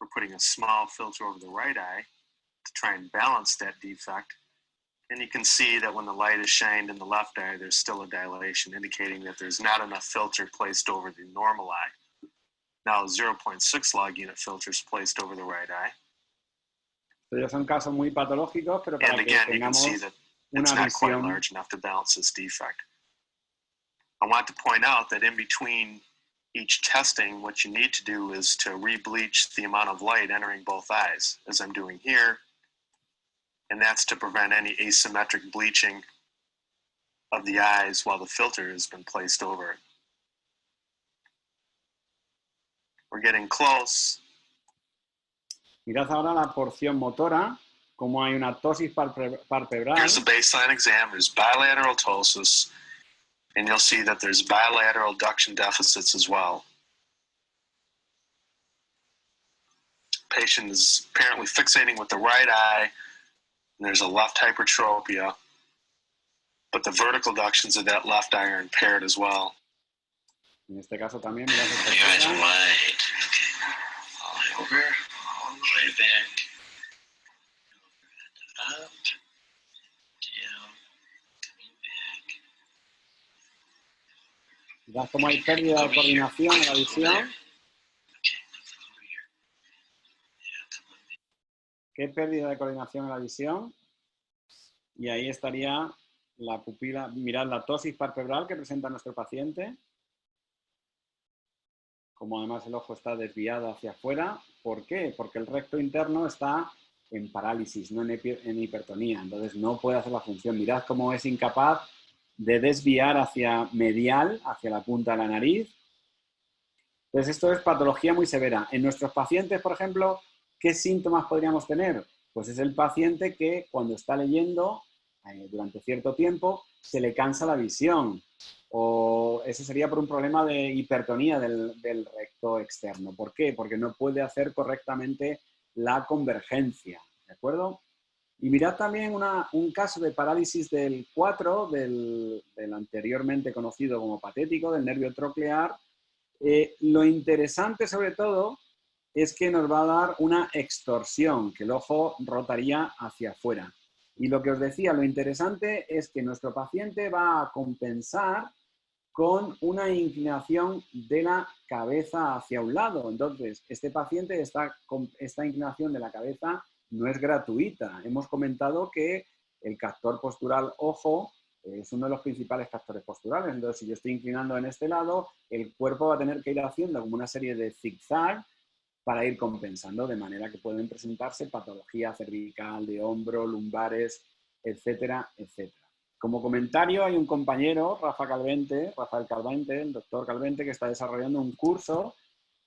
We're putting a small filter over the right eye to try and balance that defect. And you can see that when the light is shined in the left eye, there's still a dilation, indicating that there's not enough filter placed over the normal eye. Now, 0.6 log unit filters placed over the right eye. Estos son casos muy patológicos, pero para and again, que you can tengamos see that it's una not quite visión. large enough to balance this defect. I want to point out that in between each testing, what you need to do is to re-bleach the amount of light entering both eyes, as I'm doing here. And that's to prevent any asymmetric bleaching of the eyes while the filter has been placed over it. We're getting close. Mirad ahora la porción motora. cómo hay una ptosis palpebral. Here's the baseline exam. There's bilateral ptosis, and you'll see that there's bilateral duction deficits as well. Patient is apparently fixating with the right eye, and there's a left hypertropia, but the vertical ductions of that left eye are impaired as well. En este caso también, mirad esta Your eyes are cosa. wide. Okay. All over. All the way back. Up. Down. Coming back. Mirad cómo hay pérdida de coordinación en la visión. ¿Qué pérdida de coordinación en la visión? Y ahí estaría la pupila. Mirad la ptosis palpebral que presenta nuestro paciente. Como además el ojo está desviado hacia afuera. ¿Por qué? Porque el recto interno está en parálisis, no en hipertonía. Entonces no puede hacer la función. Mirad cómo es incapaz de desviar hacia medial, hacia la punta de la nariz. Entonces esto es patología muy severa. En nuestros pacientes, por ejemplo, ¿qué síntomas podríamos tener? Pues es el paciente que cuando está leyendo durante cierto tiempo se le cansa la visión. O eso sería por un problema de hipertonía del recto externo. ¿Por qué? Porque no puede hacer correctamente la convergencia. ¿De acuerdo? Y mirad también un caso de parálisis del 4, del anteriormente conocido como patético, del nervio troclear. Lo interesante sobre todo es que nos va a dar una extorsión, que el ojo rotaría hacia afuera. Y lo que os decía, lo interesante es que nuestro paciente va a compensar con una inclinación de la cabeza hacia un lado. Entonces, este paciente, esta inclinación de la cabeza no es gratuita. Hemos comentado que el captor postural ojo es uno de los principales captores posturales. Entonces, si yo estoy inclinando en este lado, el cuerpo va a tener que ir haciendo como una serie de zigzag para ir compensando, de manera que pueden presentarse patología cervical, de hombro, lumbares, etcétera, etcétera. Como comentario, hay un compañero, Rafael Calvente, el doctor Calvente, que está desarrollando un curso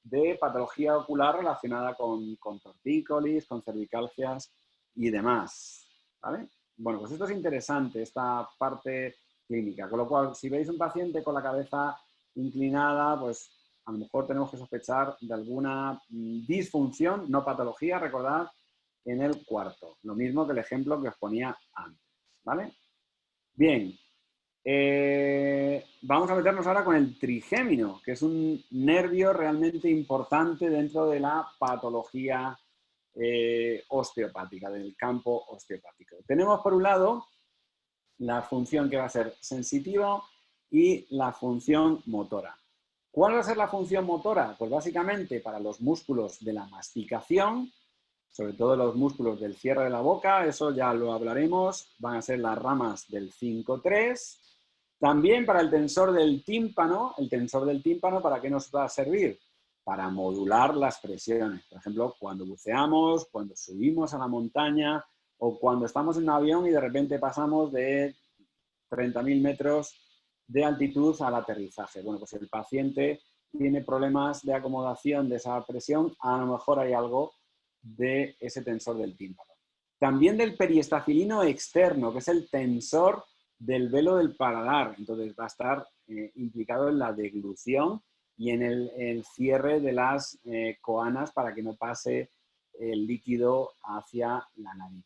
de patología ocular relacionada con tortícolis, con cervicalgias y demás. ¿Vale? Bueno, pues esto es interesante, esta parte clínica. Con lo cual, si veis un paciente con la cabeza inclinada, pues a lo mejor tenemos que sospechar de alguna disfunción, no patología, recordad, en el cuarto. Lo mismo que el ejemplo que os ponía antes. ¿Vale? Bien, vamos a meternos ahora con el trigémino, que es un nervio realmente importante dentro de la patología osteopática, del campo osteopático. Tenemos por un lado la función que va a ser sensitiva y la función motora. ¿Cuál va a ser la función motora? Pues básicamente para los músculos de la masticación, sobre todo los músculos del cierre de la boca, eso ya lo hablaremos, van a ser las ramas del 5-3. También para el tensor del tímpano, ¿para qué nos va a servir? Para modular las presiones. Por ejemplo, cuando buceamos, cuando subimos a la montaña o cuando estamos en un avión y de repente pasamos de 30.000 metros de altitud al aterrizaje. Bueno, pues el paciente tiene problemas de acomodación de esa presión, a lo mejor hay algo de ese tensor del tímpano. También del periestafilino externo, que es el tensor del velo del paladar. Entonces va a estar implicado en la deglución y en el cierre de las coanas para que no pase el líquido hacia la nariz.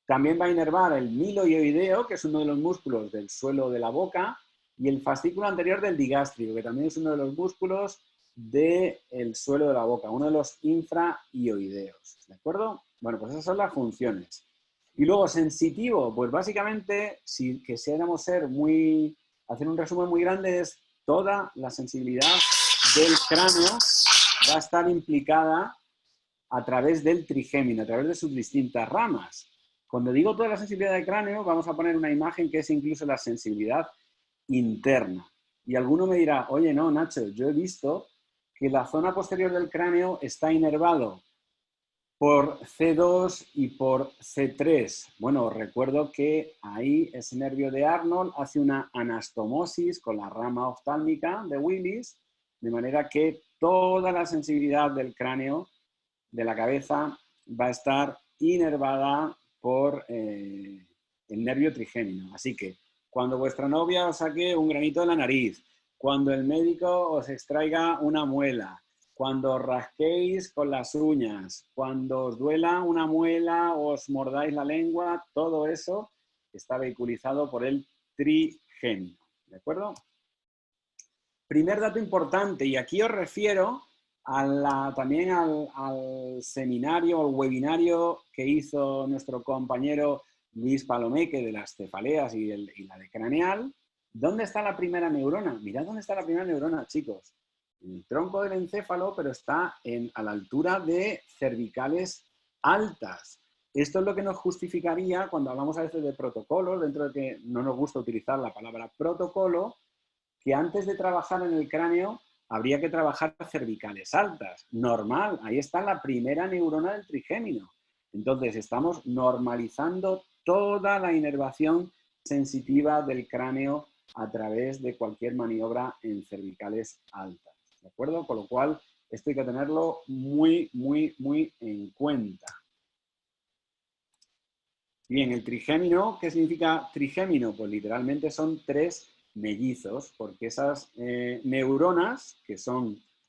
También va a inervar el miloioideo, que es uno de los músculos del suelo de la boca, y el fascículo anterior del digástrico, que también es uno de los músculos del suelo de la boca, uno de los infraioideos. ¿De acuerdo? Bueno, pues esas son las funciones. Y luego, sensitivo, pues básicamente, si quisiéramos hacer un resumen muy grande, es toda la sensibilidad del cráneo va a estar implicada a través del trigémino, a través de sus distintas ramas. Cuando digo toda la sensibilidad del cráneo, vamos a poner una imagen que es incluso la sensibilidad interna. Y alguno me dirá, oye, no, Nacho, yo he visto que la zona posterior del cráneo está inervado por C2 y por C3. Bueno, recuerdo que ahí ese nervio de Arnold hace una anastomosis con la rama oftálmica de Willis, de manera que toda la sensibilidad del cráneo, de la cabeza, va a estar inervada por el nervio trigémino. Así que cuando vuestra novia os saque un granito de la nariz, cuando el médico os extraiga una muela, cuando os rasquéis con las uñas, cuando os duela una muela o os mordáis la lengua, todo eso está vehiculizado por el trigémino. ¿De acuerdo? Primer dato importante, y aquí os refiero también al seminario, al webinario que hizo nuestro compañero Luis Palomeque de las cefaleas y la de craneal. ¿Dónde está la primera neurona? Mirad dónde está la primera neurona, chicos. En el tronco del encéfalo, pero está a la altura de cervicales altas. Esto es lo que nos justificaría cuando hablamos a veces de protocolos, dentro de que no nos gusta utilizar la palabra protocolo, que antes de trabajar en el cráneo habría que trabajar cervicales altas. Normal, ahí está la primera neurona del trigémino. Entonces, estamos normalizando toda la inervación sensitiva del cráneo a través de cualquier maniobra en cervicales altas. ¿De acuerdo? Con lo cual, esto hay que tenerlo muy, muy, muy en cuenta. Bien, el trigémino, ¿qué significa trigémino? Pues literalmente son 3 mellizos, porque esas neuronas, que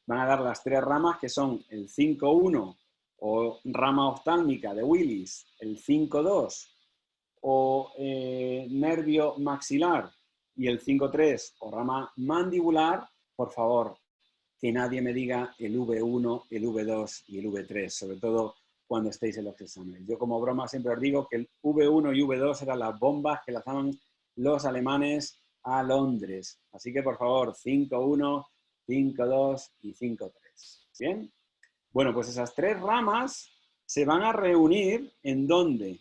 van a dar las 3 ramas, que son el 5-1 o rama oftálmica de Willis, el 5-2 o nervio maxilar y el 5-3 o rama mandibular, por favor, que nadie me diga el V1, el V2 y el V3, sobre todo cuando estéis en los exámenes. Yo como broma siempre os digo que el V1 y V2 eran las bombas que lanzaban los alemanes a Londres. Así que, por favor, 5-1, 5-2 y 5-3. ¿Bien? Bueno, pues esas 3 ramas se van a reunir ¿en dónde?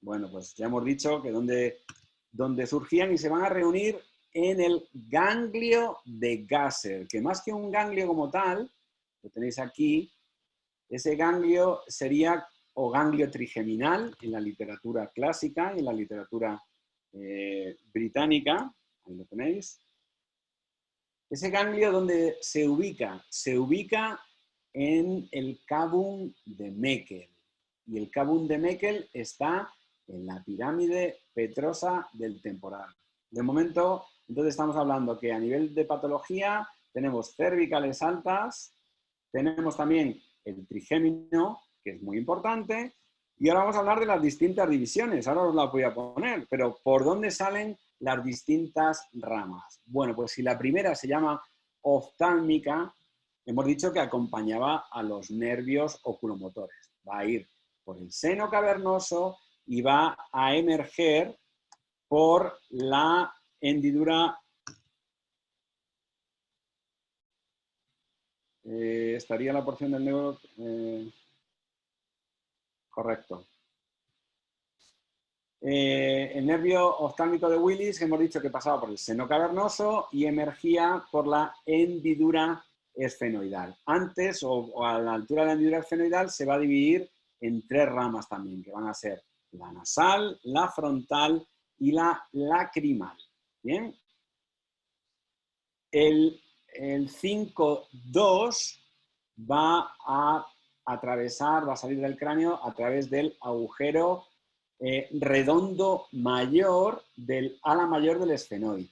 Bueno, pues ya hemos dicho que donde surgían y se van a reunir en el ganglio de Gasser, que más que un ganglio como tal, lo tenéis aquí, ese ganglio sería o ganglio trigeminal en la literatura clásica, en la literatura británica, ahí lo tenéis. Ese ganglio, ¿dónde se ubica? Se ubica en el cavum de Meckel. Y el cavum de Meckel está en la pirámide petrosa del temporal. De momento, entonces estamos hablando que a nivel de patología tenemos cervicales altas, tenemos también el trigémino, que es muy importante, y ahora vamos a hablar de las distintas divisiones. Ahora os las voy a poner, pero ¿por dónde salen las distintas ramas? Bueno, pues si la primera se llama oftálmica, hemos dicho que acompañaba a los nervios oculomotores. Va a ir por el seno cavernoso y va a emerger por la hendidura. Estaría la porción del neuro. Correcto. El nervio oftálmico de Willis, hemos dicho que pasaba por el seno cavernoso y emergía por la hendidura esfenoidal. Antes, o a la altura de la hendidura esfenoidal, se va a dividir en 3 ramas también, que van a ser la nasal, la frontal y la lacrimal. ¿Bien? El 5-2 va a atravesar, va a salir del cráneo a través del agujero redondo mayor del ala mayor del esfenoide.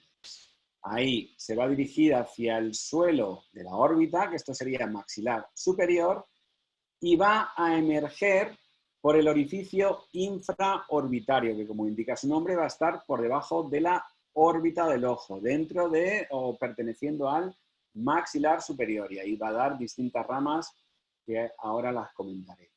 Ahí se va a dirigir hacia el suelo de la órbita, que esto sería maxilar superior, y va a emerger por el orificio infraorbitario, que como indica su nombre va a estar por debajo de la órbita del ojo, dentro de o perteneciendo al maxilar superior, y ahí va a dar distintas ramas que ahora las comentaré.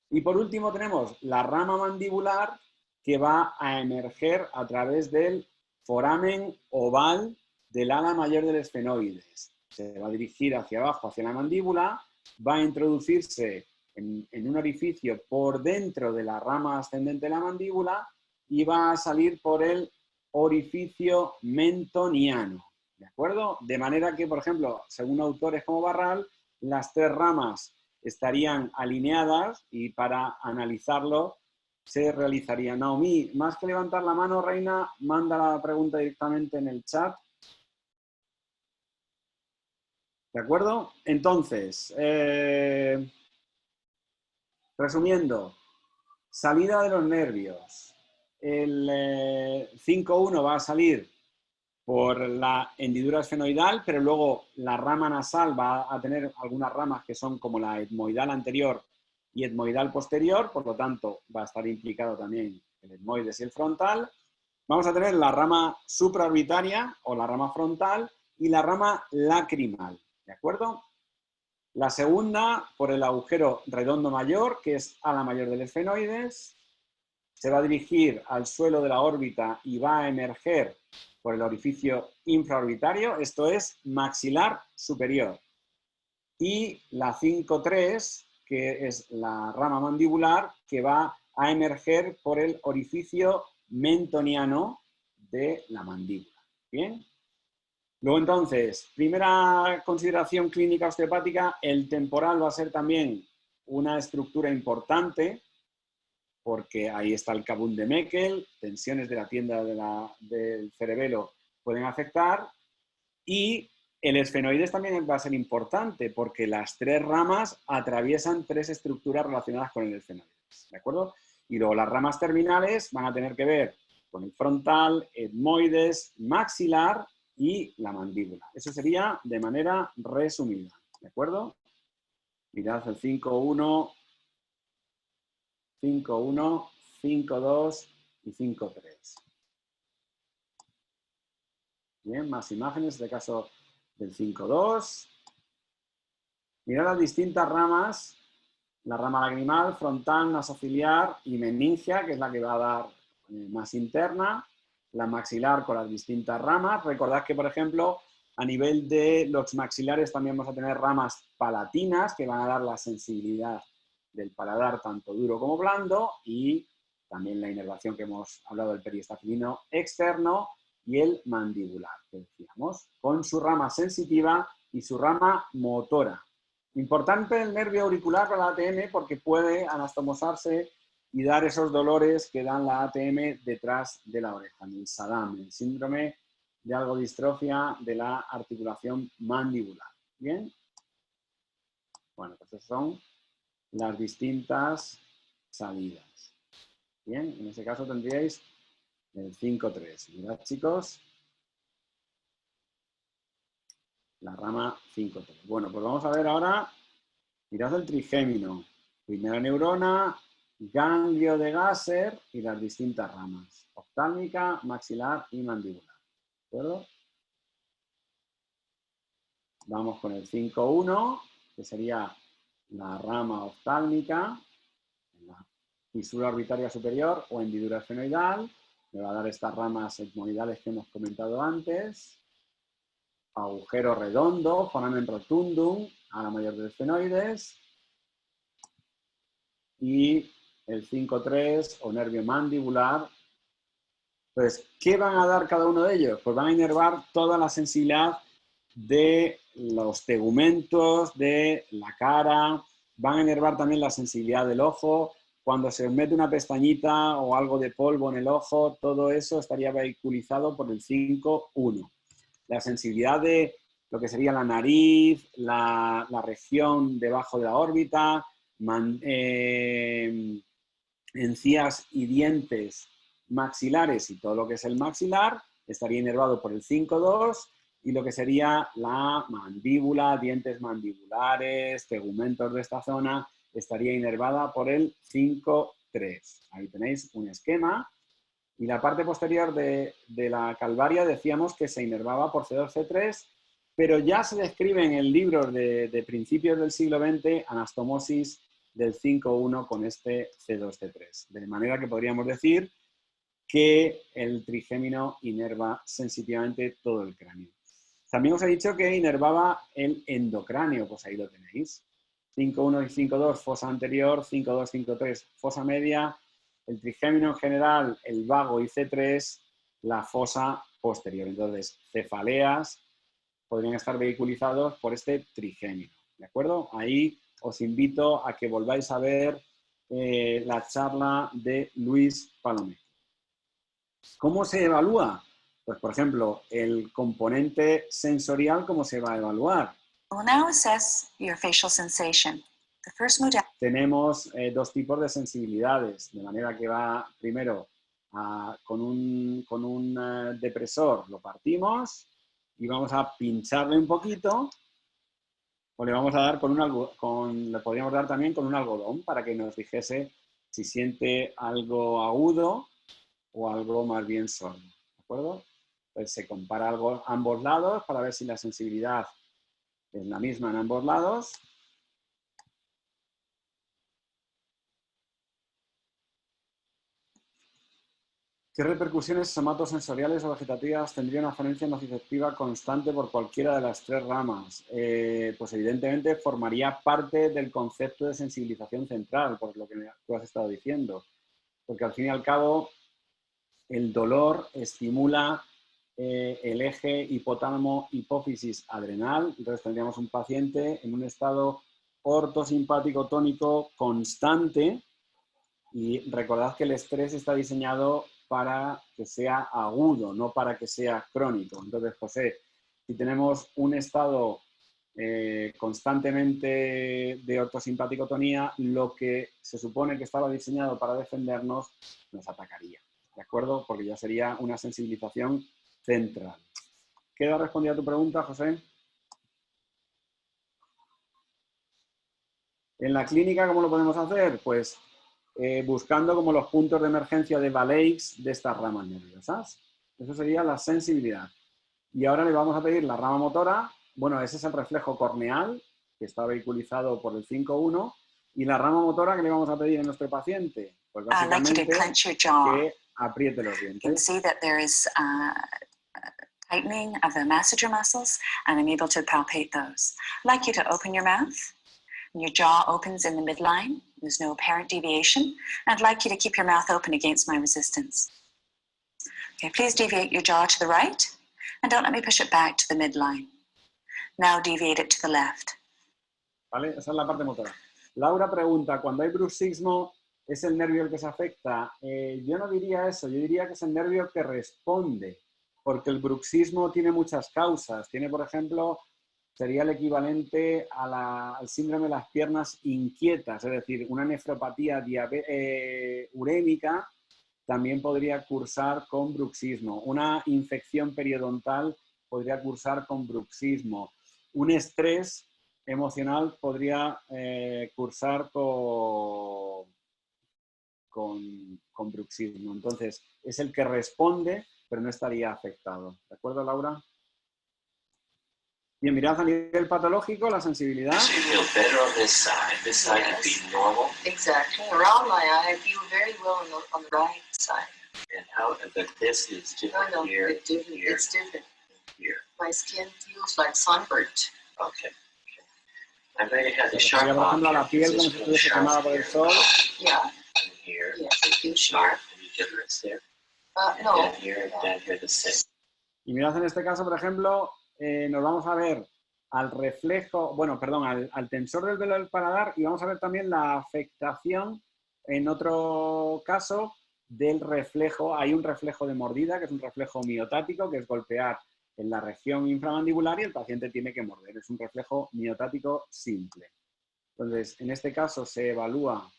Y por último tenemos la rama mandibular, que va a emerger a través del foramen oval del ala mayor del esfenoides. Se va a dirigir hacia abajo, hacia la mandíbula, va a introducirse en un orificio por dentro de la rama ascendente de la mandíbula y va a salir por el orificio mentoniano. ¿De acuerdo? De manera que, por ejemplo, según autores como Barral, las 3 ramas estarían alineadas y para analizarlo se realizaría. Naomi, más que levantar la mano, Reina, manda la pregunta directamente en el chat. ¿De acuerdo? Entonces, resumiendo, Salida de los nervios. El 5-1 va a salir por la hendidura esfenoidal, pero luego la rama nasal va a tener algunas ramas que son como la etmoidal anterior y etmoidal posterior, por lo tanto va a estar implicado también el etmoides y el frontal. Vamos a tener la rama supraorbitaria o la rama frontal y la rama lacrimal, ¿de acuerdo? La segunda por el agujero redondo mayor, que es ala mayor del esfenoides, se va a dirigir al suelo de la órbita y va a emerger por el orificio infraorbitario, esto es maxilar superior. Y la 5-3, que es la rama mandibular, que va a emerger por el orificio mentoniano de la mandíbula. ¿Bien? Luego entonces, primera consideración clínica osteopática, el temporal va a ser también una estructura importante, porque ahí está el Kabum de Meckel, tensiones de la tienda del cerebelo pueden afectar, y el esfenoides también va a ser importante, porque las tres ramas atraviesan tres estructuras relacionadas con el esfenoides, ¿de acuerdo? Y luego las ramas terminales van a tener que ver con el frontal, etmoides, maxilar y la mandíbula. Eso sería de manera resumida, ¿de acuerdo? Mirad el 5-1, 5-1, 5-2 y 5-3. Bien, más imágenes, en este caso del 5-2. Mirad las distintas ramas, la rama lagrimal, frontal, nasociliar y meningia, que es la que va a dar más interna, la maxilar con las distintas ramas. Recordad que, por ejemplo, a nivel de los maxilares también vamos a tener ramas palatinas, que van a dar la sensibilidad del paladar tanto duro como blando, y también la inervación que hemos hablado del periestafilino externo y el mandibular, que decíamos, con su rama sensitiva y su rama motora. Importante el nervio auricular con la ATM porque puede anastomosarse y dar esos dolores que dan la ATM detrás de la oreja, el SADAM, el síndrome de algodistrofia de la articulación mandibular. ¿Bien? Bueno, pues esas son las distintas salidas. Bien, en ese caso tendríais el 5-3. Mirad, chicos, la rama 5-3. Bueno, pues vamos a ver ahora, mirad el trigémino. Primera neurona, ganglio de Gasser y las distintas ramas. Oftálmica, maxilar y mandibular. ¿De acuerdo? Vamos con el 5-1, que sería la rama oftálmica, la fisura orbitaria superior o hendidura esfenoidal. Me va a dar estas ramas etmoidales que hemos comentado antes. Agujero redondo, foramen rotundum, ala mayor del esfenoides. Y el 5-3 o nervio mandibular. Entonces, ¿qué van a dar cada uno de ellos? Pues van a inervar toda la sensibilidad de los tegumentos, de la cara, van a inervar también la sensibilidad del ojo. Cuando se mete una pestañita o algo de polvo en el ojo, todo eso estaría vehiculizado por el 5-1. La sensibilidad de lo que sería la nariz, la región debajo de la órbita, encías y dientes maxilares y todo lo que es el maxilar estaría inervado por el 5-2 y lo que sería la mandíbula, dientes mandibulares, tegumentos de esta zona estaría inervada por el 5-3. Ahí tenéis un esquema. Y la parte posterior de la calvaria decíamos que se inervaba por C2, C3, pero ya se describe en el libro de principios del siglo XX anastomosis del 5-1 con este C2, C3. De manera que podríamos decir que el trigémino inerva sensitivamente todo el cráneo. También os he dicho que inervaba el endocráneo, pues ahí lo tenéis. 5-1 y 5-2, fosa anterior, 5-2, 5-3, fosa media. El trigémino en general, el vago y C3, la fosa posterior. Entonces, cefaleas podrían estar vehiculizados por este trigémino. ¿De acuerdo? Ahí os invito a que volváis a ver la charla de Luis Palomeque. ¿Cómo se evalúa? Pues, por ejemplo, el componente sensorial, ¿cómo se va a evaluar? We'll now assess your facial sensation. The first modality tenemos dos tipos de sensibilidades, de manera que va primero con un depresor, lo partimos y vamos a pincharle un poquito, o le vamos a dar le podríamos dar también con un algodón para que nos dijese si siente algo agudo o algo más bien sordo, ¿de acuerdo? Pues se compara ambos lados para ver si la sensibilidad es la misma en ambos lados. ¿Qué repercusiones somatosensoriales o vegetativas tendría una afferencia nociceptiva constante por cualquiera de las tres ramas? Pues evidentemente formaría parte del concepto de sensibilización central, por lo que tú has estado diciendo. Porque al fin y al cabo el dolor estimula el eje hipotálamo-hipófisis adrenal, entonces tendríamos un paciente en un estado ortosimpático tónico constante, y recordad que el estrés está diseñado para que sea agudo, no para que sea crónico. Entonces, José, si tenemos un estado constantemente de ortosimpaticotonía, lo que se supone que estaba diseñado para defendernos nos atacaría, ¿de acuerdo? Porque ya sería una sensibilización central. ¿Queda respondida tu pregunta, José? En la clínica, ¿cómo lo podemos hacer? Pues buscando como los puntos de emergencia de Valeix de estas ramas nerviosas. Eso sería la sensibilidad. Y ahora le vamos a pedir la rama motora. Bueno, ese es el reflejo corneal, que está vehiculizado por el 5.1. Y la rama motora que le vamos a pedir a nuestro paciente, pues básicamente que apriete los dientes. You can see that there is tightening of the masseter muscles, and I'm able to palpate those. I'd like you to open your mouth. And your jaw opens in the midline. There's no apparent deviation. And I'd like you to keep your mouth open against my resistance. Okay, please deviate your jaw to the right, and don't let me push it back to the midline. Now deviate it to the left. ¿Vale? Esa es la parte motora. Laura pregunta, cuando hay bruxismo, ¿es el nervio el que se afecta? Yo no diría eso, yo diría que es el nervio que responde, porque el bruxismo tiene muchas causas. Tiene, por ejemplo, sería el equivalente al síndrome de las piernas inquietas, es decir, una nefropatía urémica también podría cursar con bruxismo. Una infección periodontal podría cursar con bruxismo. Un estrés emocional podría cursar con bruxismo. Entonces, es el que responde, pero no estaría afectado. ¿De acuerdo, Laura? Bien, mirad a nivel patológico, la sensibilidad. So you feel better on this side. This side would be normal. Exactly. Around my eye, I feel very well on the right side. And how? But this is different No, here. it's different. Here. It's different. Here. My skin feels like sunburnt. Okay. I'm going to have the sharp Por ejemplo, la object. piel como This si is really estuviese quemada sharp por el here. sol. Yeah. And here. Yes, it feels sharp. Any difference there? No. Down here, down here, the same. Y mirad en este caso, por ejemplo, nos vamos a ver al reflejo, bueno, perdón, al tensor del velo del paladar, y vamos a ver también la afectación, en otro caso, del reflejo. Hay un reflejo de mordida, que es un reflejo miotático, que es golpear en la región inframandibular y el paciente tiene que morder. Es un reflejo miotático simple. Entonces, en este caso se evalúa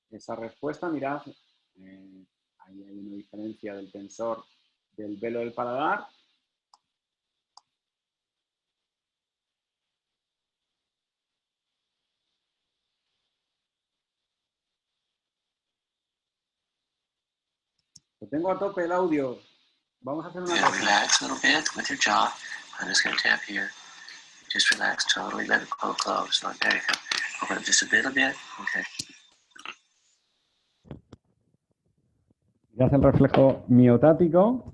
esa respuesta. Mirad, ahí hay una diferencia del tensor del velo del paladar. Lo tengo a tope el audio. Vamos a hacer una And cosa. relax a little bit with your jaw. I'm just going to tap here. Just relax totally. Let it close. Oh, there you go. Open up just a little bit. Okay. Mirad el reflejo miotático.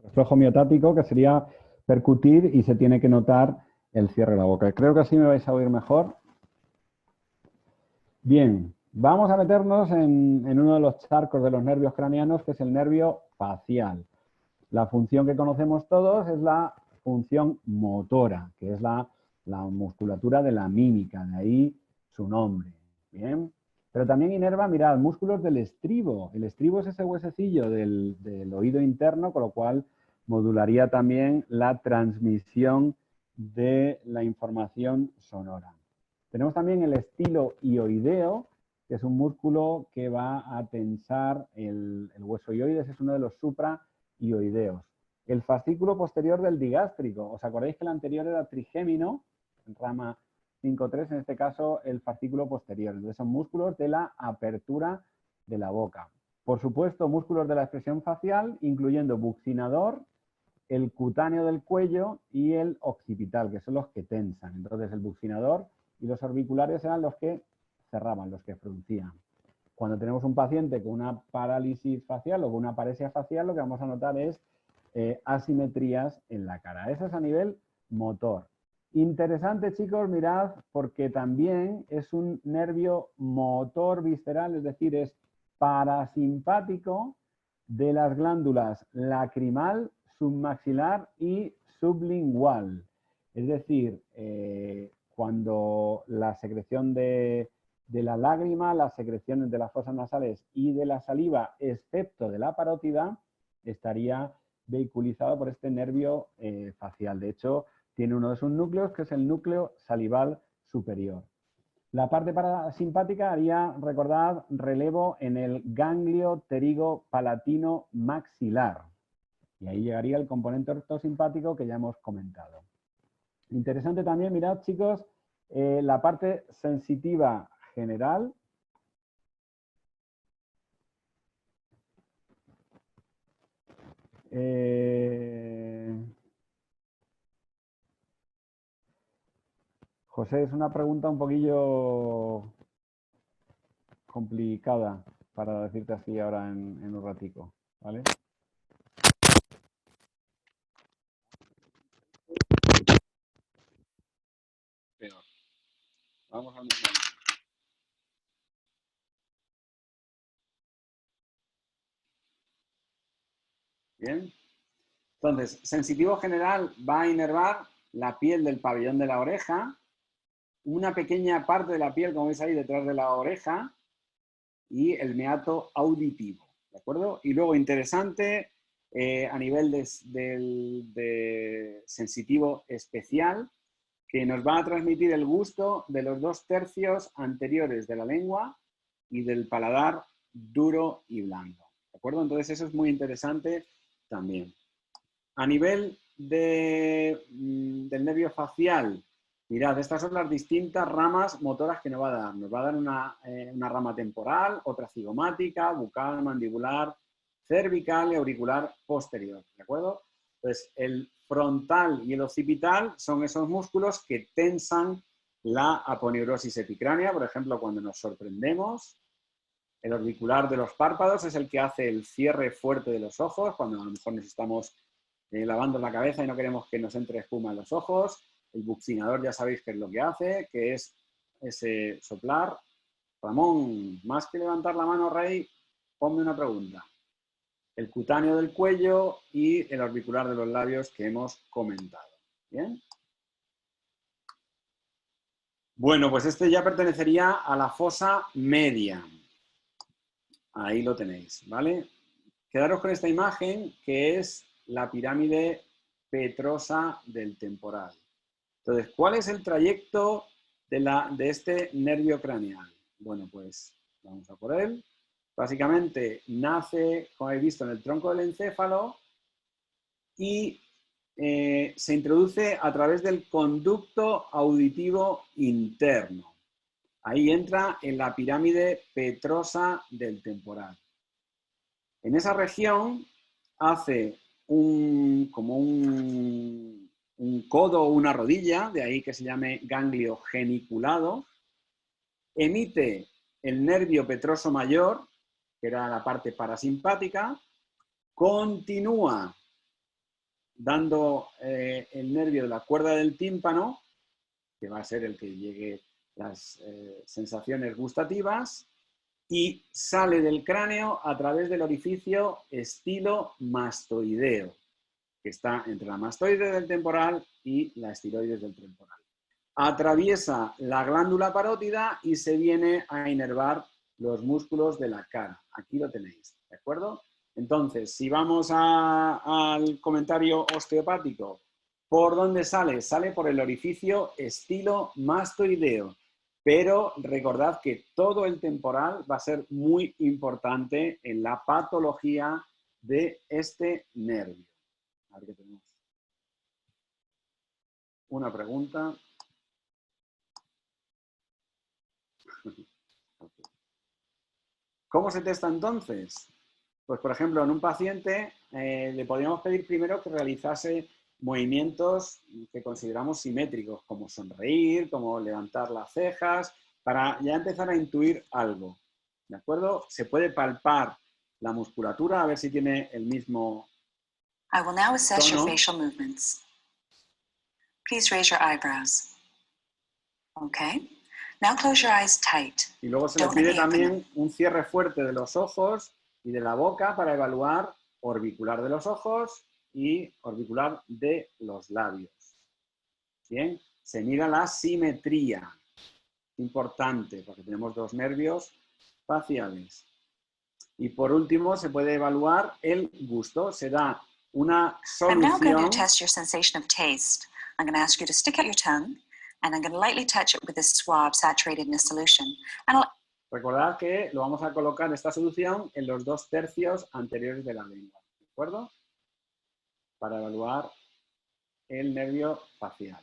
Reflejo miotático, que sería percutir y se tiene que notar el cierre de la boca. Creo que así me vais a oír mejor. Bien, vamos a meternos en uno de los charcos de los nervios craneanos, que es el nervio facial. La función que conocemos todos es la función motora, que es la musculatura de la mímica, de ahí su nombre. Bien, pero también inerva, mirad, músculos del estribo. El estribo es ese huesecillo del oído interno, con lo cual modularía también la transmisión de la información sonora. Tenemos también el estiloioideo, que es un músculo que va a tensar el hueso ioides, es uno de los supraioideos. El fascículo posterior del digástrico. ¿Os acordáis que el anterior era trigémino? En rama 5.3, en este caso el fascículo posterior. Entonces son músculos de la apertura de la boca. Por supuesto, músculos de la expresión facial, incluyendo buccinador, el cutáneo del cuello y el occipital, que son los que tensan. Entonces el buccinador y los orbiculares eran los que cerraban, los que fruncían. Cuando tenemos un paciente con una parálisis facial o con una paresia facial, lo que vamos a notar es asimetrías en la cara. Eso es a nivel motor. Interesante, chicos, mirad, porque también es un nervio motor visceral, es decir, es parasimpático de las glándulas lacrimal, submaxilar y sublingual. Es decir, cuando la secreción de la lágrima, las secreciones de las fosas nasales y de la saliva, excepto de la parótida, estaría vehiculizado por este nervio facial. De hecho, tiene uno de sus núcleos, que es el núcleo salival superior. La parte parasimpática haría, recordad, relevo en el ganglio pterigo palatino maxilar. Y ahí llegaría el componente ortosimpático que ya hemos comentado. Interesante también, mirad, chicos, la parte sensitiva general. José, es una pregunta un poquillo complicada para decirte así ahora en un ratico, ¿vale? Peor. Vamos al mismo. Bien. Entonces, sensitivo general va a inervar la piel del pabellón de la oreja, una pequeña parte de la piel, como veis ahí, detrás de la oreja, y el meato auditivo, ¿de acuerdo? Y luego, interesante, a nivel de sensitivo especial, que nos va a transmitir el gusto de los 2/3 anteriores de la lengua y del paladar duro y blando, ¿de acuerdo? Entonces, eso es muy interesante también. A nivel del nervio facial, mirad, estas son las distintas ramas motoras que nos va a dar. Nos va a dar una rama temporal, otra cigomática, bucal, mandibular, cervical y auricular posterior, ¿de acuerdo? Entonces, el frontal y el occipital son esos músculos que tensan la aponeurosis epicránea, por ejemplo, cuando nos sorprendemos. El orbicular de los párpados es el que hace el cierre fuerte de los ojos, cuando a lo mejor nos estamos lavando la cabeza y no queremos que nos entre espuma en los ojos. El buccinador ya sabéis qué es lo que hace, que es ese soplar. Ramón, más que levantar la mano, Rey, ponme una pregunta. El cutáneo del cuello y el orbicular de los labios que hemos comentado. ¿Bien? Bueno, pues este ya pertenecería a la fosa media. Ahí lo tenéis, ¿vale? Quedaros con esta imagen que es la pirámide petrosa del temporal. Entonces, ¿cuál es el trayecto de este nervio craneal? Bueno, pues vamos a por él. Básicamente nace, como habéis visto, en el tronco del encéfalo y se introduce a través del conducto auditivo interno. Ahí entra en la pirámide petrosa del temporal. En esa región hace como un codo o una rodilla, de ahí que se llame ganglio geniculado, emite el nervio petroso mayor, que era la parte parasimpática, continúa dando el nervio de la cuerda del tímpano, que va a ser el que llegue las sensaciones gustativas, y sale del cráneo a través del orificio estilomastoideo, que está entre la mastoide del temporal y la estiloides del temporal. Atraviesa la glándula parótida y se viene a inervar los músculos de la cara. Aquí lo tenéis, ¿de acuerdo? Entonces, si vamos al comentario osteopático, ¿por dónde sale? Sale por el orificio estilomastoideo. pero recordad que todo el temporal va a ser muy importante en la patología de este nervio. A ver qué tenemos. Una pregunta. ¿Cómo se testa entonces? Pues, por ejemplo, en un paciente le podríamos pedir primero que realizase movimientos que consideramos simétricos, como sonreír, como levantar las cejas, para ya empezar a intuir algo. ¿De acuerdo? Se puede palpar la musculatura, a ver si tiene el mismo I will now assess your tono. facial movements. Please raise your eyebrows. Okay. Now close your eyes tight. Y luego se le pide también un cierre fuerte de los ojos y de la boca para evaluar orbicular de los ojos y orbicular de los labios. Bien, se mira la simetría. Importante, porque tenemos dos nervios faciales. Y por último, se puede evaluar el gusto. Se da una I'm now going solución. to test your sensation of taste. I'm going to ask you to stick out your tongue, and I'm going to lightly touch it with this swab saturated in a solution. And Recordad que lo vamos a colocar esta solución en los 2/3 anteriores de la lengua, ¿de acuerdo? Para evaluar el nervio facial.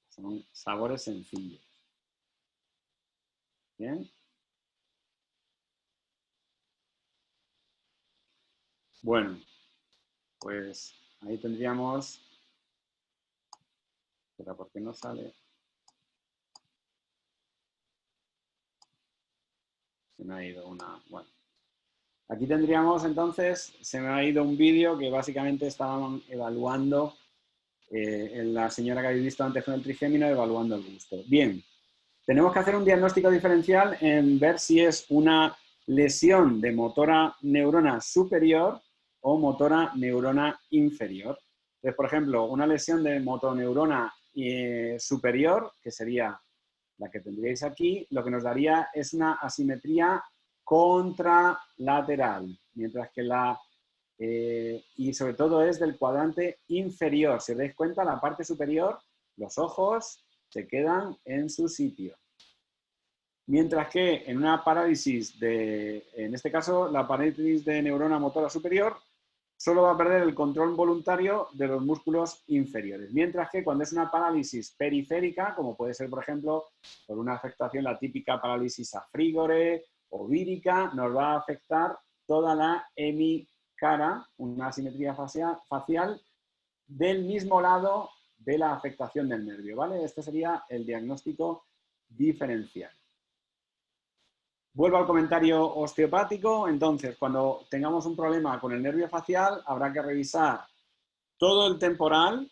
Son sabores sencillos. Bien. Bueno, pues ahí tendríamos. Espera, ¿por qué no sale? Se me ha ido una. Bueno. Aquí tendríamos entonces, se me ha ido un vídeo que básicamente estaban evaluando la señora que habéis visto antes con el trigémino, evaluando el gusto. Bien, tenemos que hacer un diagnóstico diferencial en ver si es una lesión de motora neurona superior o motora neurona inferior. Entonces, por ejemplo, una lesión de motoneurona superior, que sería la que tendríais aquí, lo que nos daría es una asimetría contralateral, mientras que y sobre todo es del cuadrante inferior. Si os dais cuenta, la parte superior, los ojos se quedan en su sitio. Mientras que en una parálisis en este caso, la parálisis de neurona motora superior, solo va a perder el control voluntario de los músculos inferiores. Mientras que cuando es una parálisis periférica, como puede ser, por ejemplo, por una afectación, la típica parálisis afrígore o vírica, nos va a afectar toda la hemicara, una asimetría facial del mismo lado de la afectación del nervio, ¿vale? Este sería el diagnóstico diferencial. Vuelvo al comentario osteopático. Entonces, cuando tengamos un problema con el nervio facial, habrá que revisar todo el temporal,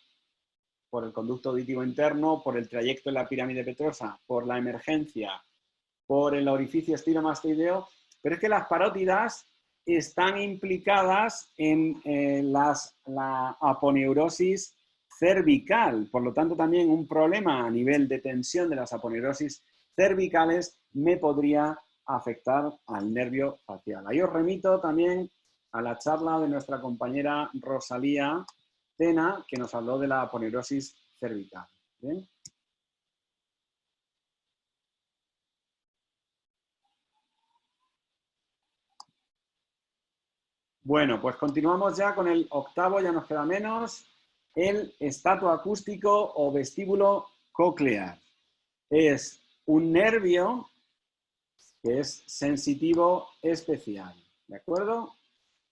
por el conducto auditivo interno, por el trayecto en la pirámide petrosa, por la emergencia, por el orificio estilomastoideo, pero es que las parótidas están implicadas en la aponeurosis cervical. Por lo tanto, también un problema a nivel de tensión de las aponeurosis cervicales me podría afectar al nervio facial. Ahí os remito también a la charla de nuestra compañera Rosalía Tena, que nos habló de la aponeurosis cervical. ¿Bien? Bueno, pues continuamos ya con el octavo, ya nos queda menos, el estatoacústico o vestíbulo coclear. Es un nervio que es sensitivo especial, ¿de acuerdo?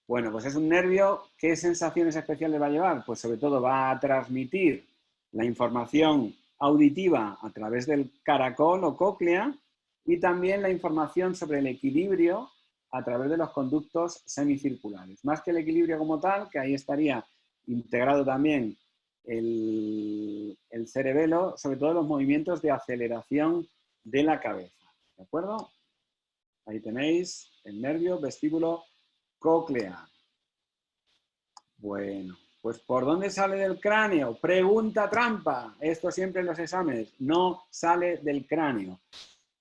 Bueno, pues es un nervio, ¿qué sensaciones especiales va a llevar? Pues sobre todo va a transmitir la información auditiva a través del caracol o cóclea y también la información sobre el equilibrio a través de los conductos semicirculares. Más que el equilibrio como tal, que ahí estaría integrado también el cerebelo, sobre todo los movimientos de aceleración de la cabeza, ¿de acuerdo? Ahí tenéis el nervio vestíbulo coclear. Bueno, pues ¿por dónde sale del cráneo? Pregunta trampa. Esto siempre en los exámenes. No sale del cráneo.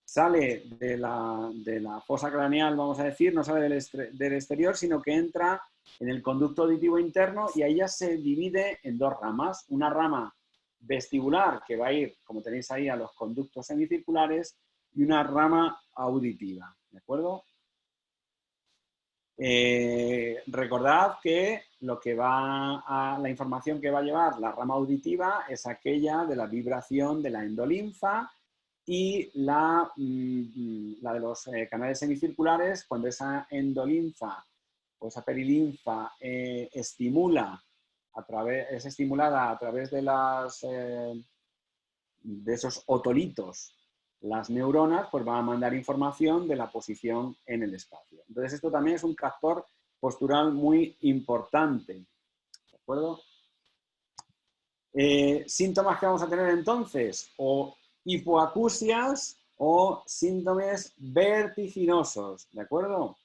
Sale de la fosa craneal, vamos a decir, no sale del exterior, sino que entra en el conducto auditivo interno y ahí ya se divide en dos ramas. Una rama vestibular que va a ir, como tenéis ahí, a los conductos semicirculares y una rama auditiva, ¿de acuerdo? Recordad que la información que va a llevar la rama auditiva es aquella de la vibración de la endolinfa y la de los canales semicirculares, cuando esa endolinfa o esa perilinfa es estimulada a través de esos otolitos, las neuronas, pues van a mandar información de la posición en el espacio. Entonces, esto también es un factor postural muy importante. ¿De acuerdo? Síntomas que vamos a tener entonces, o hipoacusias o síntomas vertiginosos. ¿De acuerdo?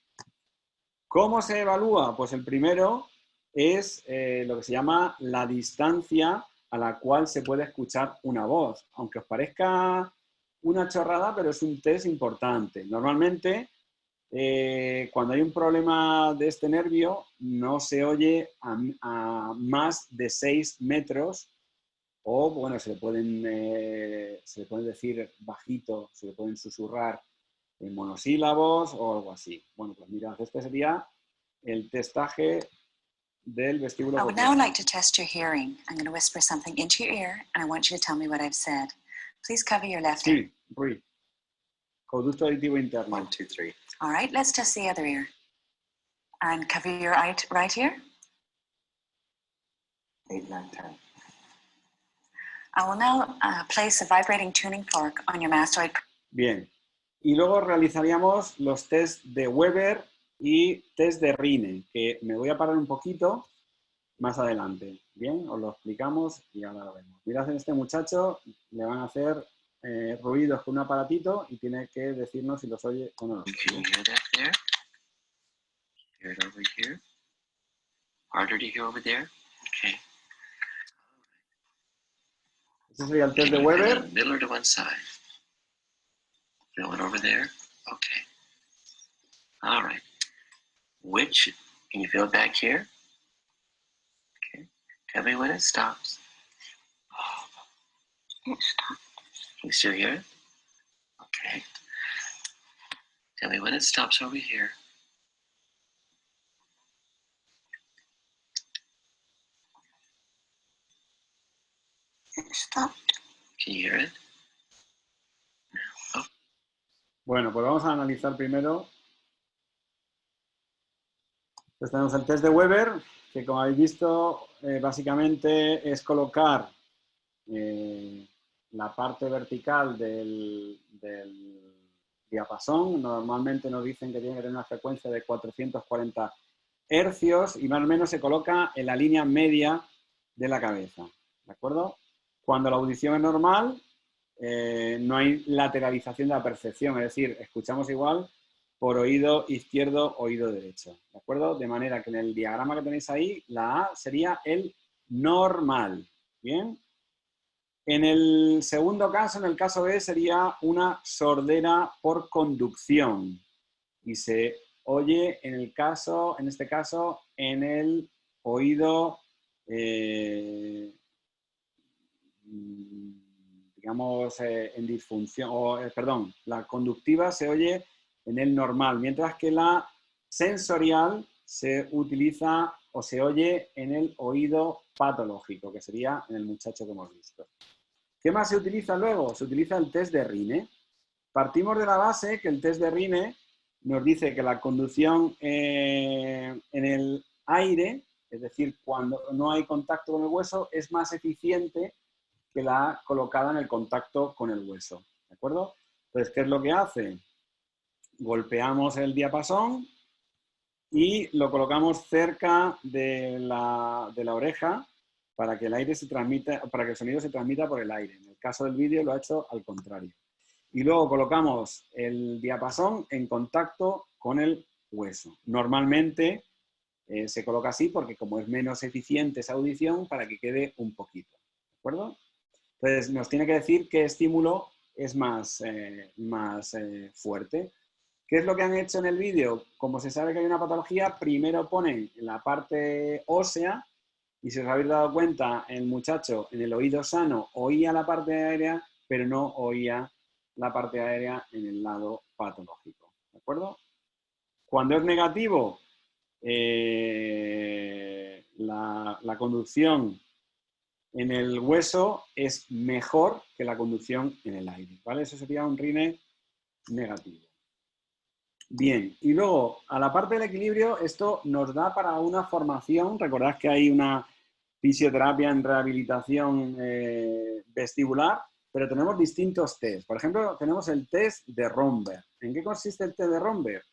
¿Cómo se evalúa? Pues el primero es lo que se llama la distancia a la cual se puede escuchar una voz. Aunque os parezca una chorrada, pero es un test importante. Normalmente, cuando hay un problema de este nervio, no se oye a más de 6 metros, o bueno, se le pueden decir bajito, se le pueden susurrar en monosílabos o algo así. Bueno, pues mirad, este sería el testaje del vestíbulo I would now cochlear. like to test your hearing. I'm going to whisper something into your ear, and I want you to tell me what I've said. Please cover your left ear. Sí, Rui. Conducto auditivo interno. 1, 2, 3. All right, let's test the other ear. And cover your right ear. 8, 9, 10. I will now place a vibrating tuning fork on your mastoid. Bien. Y luego realizaríamos los test de Weber y test de Rine, que me voy a parar un poquito más adelante. Bien, os lo explicamos y ahora lo vemos. Mirad, en este muchacho le van a hacer ruidos con un aparatito y tiene que decirnos si los oye o no los Can you oye. hear that there? Hear it over here? Harder to hear over there? Okay. Este sería el test de Can you feel Weber. it middle or to one side? Feel it over there? Okay. All right. Can you feel it back here? Okay. Tell me when it stops. It stopped. Can you still hear it? Okay. Tell me when it stops over here. It stopped. Can you hear it? Bueno, pues vamos a analizar primero. Pues tenemos el test de Weber, que como habéis visto, básicamente es colocar la parte vertical del diapasón. Normalmente nos dicen que tiene que tener una frecuencia de 440 hercios y más o menos se coloca en la línea media de la cabeza. ¿De acuerdo? Cuando la audición es normal, no hay lateralización de la percepción, es decir, escuchamos igual por oído izquierdo, oído derecho. ¿De acuerdo? De manera que en el diagrama que tenéis ahí, la A sería el normal. ¿Bien? En el segundo caso, en el caso B, sería una sordera por conducción. Y se oye en este caso, en el oído, digamos, en disfunción, perdón, la conductiva se oye en el normal, mientras que la sensorial se utiliza o se oye en el oído patológico, que sería en el muchacho que hemos visto. ¿Qué más se utiliza luego? Se utiliza el test de Rine. Partimos de la base que el test de Rine nos dice que la conducción en el aire, es decir, cuando no hay contacto con el hueso, es más eficiente que la colocada en el contacto con el hueso. ¿De acuerdo? Entonces, ¿qué es lo que hace? Golpeamos el diapasón y lo colocamos cerca de la oreja para que el aire se transmita, para que el sonido se transmita por el aire. En el caso del vídeo lo ha hecho al contrario. Y luego colocamos el diapasón en contacto con el hueso. Normalmente se coloca así porque como es menos eficiente esa audición, para que quede un poquito. ¿De acuerdo? Entonces nos tiene que decir qué estímulo es más fuerte. ¿Qué es lo que han hecho en el vídeo? Como se sabe que hay una patología, primero ponen la parte ósea Y si os habéis dado cuenta, el muchacho en el oído sano oía la parte aérea, pero no oía la parte aérea en el lado patológico. ¿De acuerdo? Cuando es negativo, la conducción en el hueso es mejor que la conducción en el aire, ¿vale? Eso sería un rine negativo. Bien, y luego a la parte del equilibrio, esto nos da para una formación. Recordad que hay una fisioterapia en rehabilitación vestibular, pero tenemos distintos test. Por ejemplo, tenemos el test de Romberg. ¿En qué consiste el test de Romberg?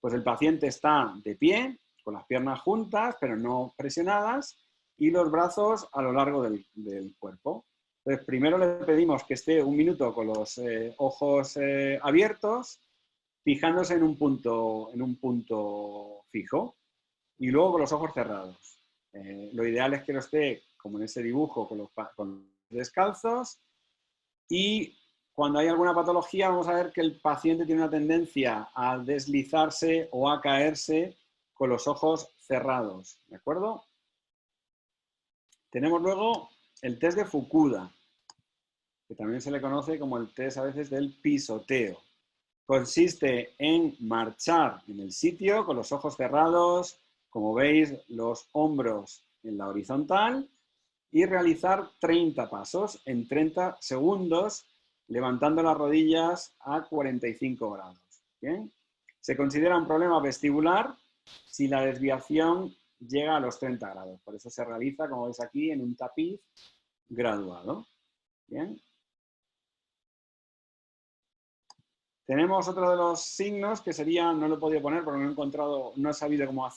Pues el paciente está de pie, con las piernas juntas, pero no presionadas, y los brazos a lo largo del cuerpo. Entonces, primero le pedimos que esté un minuto con los ojos abiertos, fijándose en un punto fijo, y luego con los ojos cerrados. Lo ideal es que lo esté, como en ese dibujo, con los descalzos, y cuando hay alguna patología vamos a ver que el paciente tiene una tendencia a deslizarse o a caerse con los ojos cerrados, ¿de acuerdo? Tenemos luego el test de Fukuda, que también se le conoce como el test a veces del pisoteo. Consiste en marchar en el sitio con los ojos cerrados, como veis, los hombros en la horizontal, y realizar 30 pasos en 30 segundos, levantando las rodillas a 45 grados. ¿Bien? Se considera un problema vestibular si la desviación llega a los 30 grados. Por eso se realiza, como veis aquí, en un tapiz graduado. ¿Bien? Tenemos otro de los signos que sería, no lo he podido poner porque no he encontrado, no he sabido cómo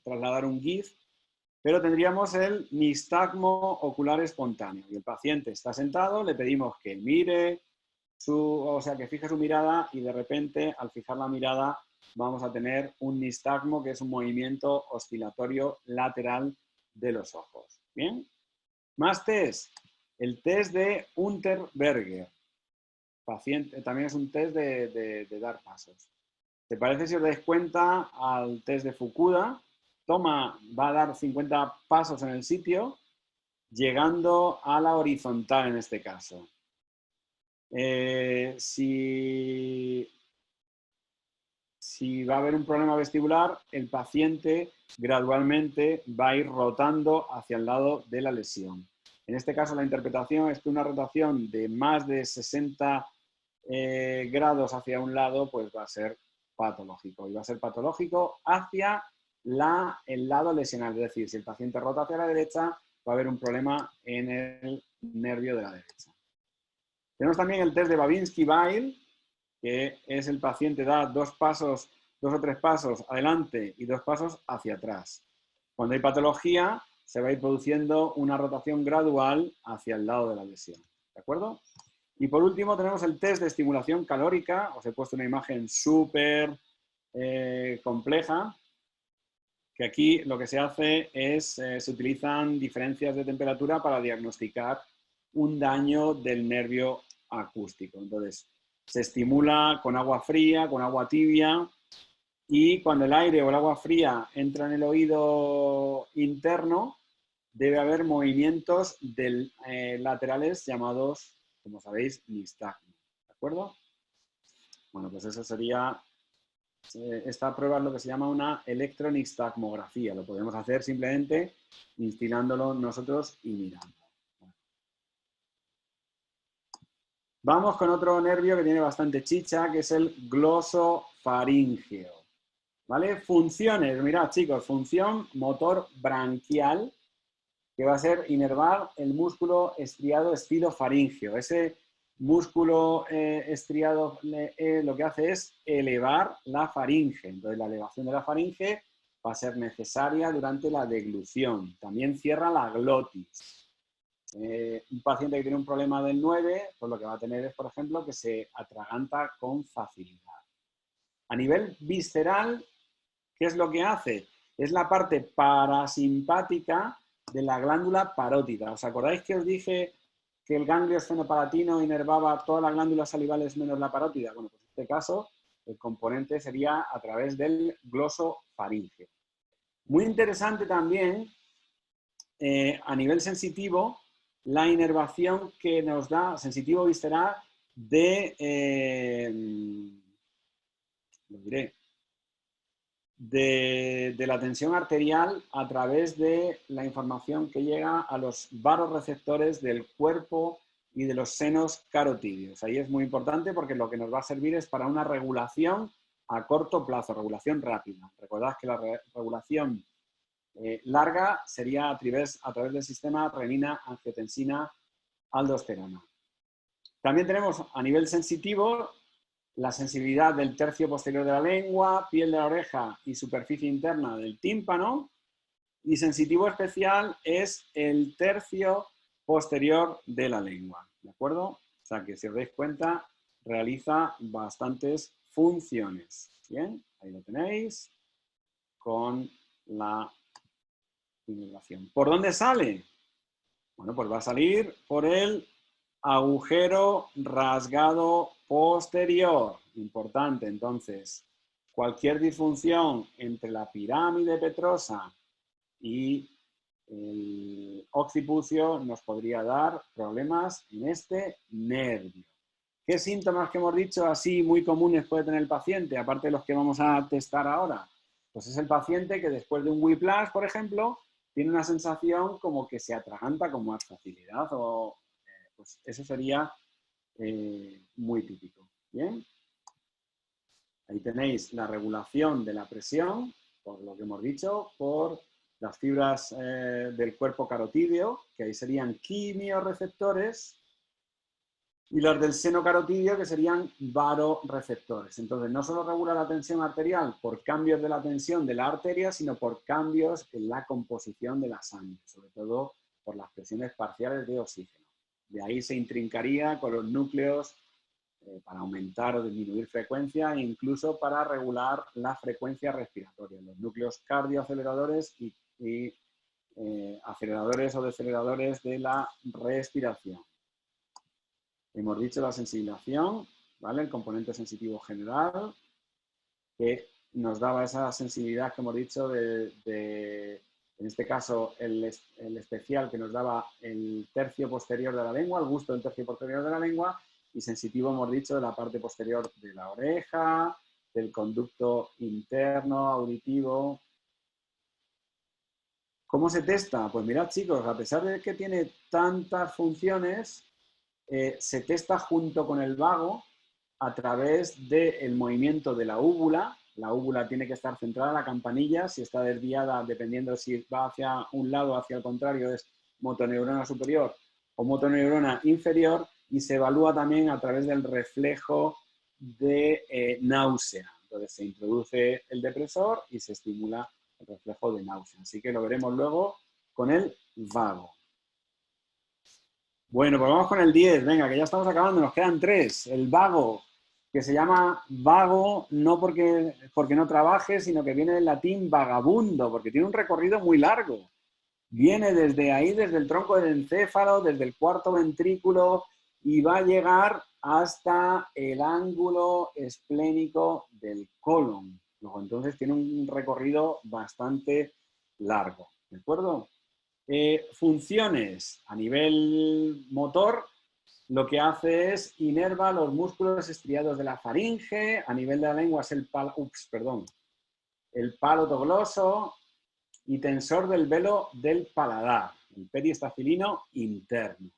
trasladar un GIF, pero tendríamos el nistagmo ocular espontáneo. Y el paciente está sentado, le pedimos que mire, o sea, que fije su mirada, y de repente, al fijar la mirada, vamos a tener un nistagmo, que es un movimiento oscilatorio lateral de los ojos. ¿Bien? Más test. El test de Unterberger. Paciente, también es un test de dar pasos. ¿Te parece, si os dais cuenta, al test de Fukuda? Va a dar 50 pasos en el sitio, llegando a la horizontal en este caso. Si va a haber un problema vestibular, el paciente gradualmente va a ir rotando hacia el lado de la lesión. En este caso, la interpretación es que una rotación de más de 60 grados hacia un lado, pues va a ser patológico. Y va a ser patológico hacia el lado lesional. Es decir, si el paciente rota hacia la derecha, va a haber un problema en el nervio de la derecha. Tenemos también el test de Babinski-Weil, que es el paciente da 2 o 3 pasos adelante y 2 pasos hacia atrás. Cuando hay patología, se va a ir produciendo una rotación gradual hacia el lado de la lesión. ¿De acuerdo? Y por último tenemos el test de estimulación calórica. Os he puesto una imagen súper compleja, que aquí lo que se hace es, se utilizan diferencias de temperatura para diagnosticar un daño del nervio acústico. Entonces, se estimula con agua fría, con agua tibia, y cuando el aire o el agua fría entra en el oído interno, debe haber movimientos laterales llamados, como sabéis, nistagmo. ¿De acuerdo? Bueno, pues eso sería, esta prueba es lo que se llama una electronistagmografía. Lo podemos hacer simplemente instilándolo nosotros y mirando. Vamos con otro nervio que tiene bastante chicha, que es el glosofaríngeo. ¿Vale? Funciones, mirad chicos, función motor branquial, que va a ser inervar el músculo estriado estilofaríngeo. Ese músculo estriado lo que hace es elevar la faringe. Entonces, la elevación de la faringe va a ser necesaria durante la deglución. También cierra la glotis. Un paciente que tiene un problema del 9, pues lo que va a tener es, por ejemplo, que se atraganta con facilidad. A nivel visceral, ¿qué es lo que hace? Es la parte parasimpática de la glándula parótida. ¿Os acordáis que os dije que el ganglio esfenopalatino inervaba todas las glándulas salivales menos la parótida? Bueno, pues en este caso el componente sería a través del glosofaríngeo. Muy interesante también a nivel sensitivo, la inervación que nos da, sensitivo visceral, lo diré, de la tensión arterial a través de la información que llega a los varoreceptores del cuerpo y de los senos carotídeos. Ahí es muy importante porque lo que nos va a servir es para una regulación a corto plazo, regulación rápida. Recordad que la regulación larga sería a través del sistema renina-angiotensina-aldosterona. También tenemos a nivel sensitivo la sensibilidad del tercio posterior de la lengua, piel de la oreja y superficie interna del tímpano. Y sensitivo especial es el tercio posterior de la lengua, ¿de acuerdo? O sea que si os dais cuenta, realiza bastantes funciones. Bien, ahí lo tenéis con la inervación. ¿Por dónde sale? Bueno, pues va a salir por el agujero rasgado posterior. Importante, entonces, cualquier disfunción entre la pirámide petrosa y el occipucio nos podría dar problemas en este nervio. ¿Qué síntomas que hemos dicho así muy comunes puede tener el paciente, aparte de los que vamos a testar ahora? Pues es el paciente que después de un whiplash, por ejemplo, tiene una sensación como que se atraganta con más facilidad, o pues eso sería muy típico. Bien, ahí tenéis la regulación de la presión, por lo que hemos dicho, por las fibras del cuerpo carotídeo, que ahí serían quimioreceptores, y las del seno carotídeo, que serían varoreceptores. Entonces, no solo regula la tensión arterial por cambios de la tensión de la arteria, sino por cambios en la composición de la sangre, sobre todo por las presiones parciales de oxígeno. De ahí se intrincaría con los núcleos para aumentar o disminuir frecuencia e incluso para regular la frecuencia respiratoria, los núcleos cardioaceleradores y aceleradores o deceleradores de la respiración. Hemos dicho la sensibilización, ¿vale? El componente sensitivo general, que nos daba esa sensibilidad que hemos dicho en este caso, el especial que nos daba el tercio posterior de la lengua, el gusto del tercio posterior de la lengua, y sensitivo, hemos dicho, de la parte posterior de la oreja, del conducto interno auditivo. ¿Cómo se testa? Pues mirad, chicos, a pesar de que tiene tantas funciones, se testa junto con el vago a través del movimiento de la úvula. La úvula tiene que estar centrada en la campanilla. Si está desviada, dependiendo si va hacia un lado o hacia el contrario, es motoneurona superior o motoneurona inferior, y se evalúa también a través del reflejo de náusea. Entonces se introduce el depresor y se estimula el reflejo de náusea. Así que lo veremos luego con el vago. Bueno, pues vamos con el 10. Venga, que ya estamos acabando, nos quedan 3. El vago, que se llama vago no porque no trabaje, sino que viene del latín vagabundo, porque tiene un recorrido muy largo. Viene desde ahí, desde el tronco del encéfalo, desde el cuarto ventrículo, y va a llegar hasta el ángulo esplénico del colon. Luego, entonces tiene un recorrido bastante largo, ¿de acuerdo? Funciones a nivel motor, lo que hace es inerva los músculos estriados de la faringe. A nivel de la lengua es el palotogloso y tensor del velo del paladar, el periestafilino interno.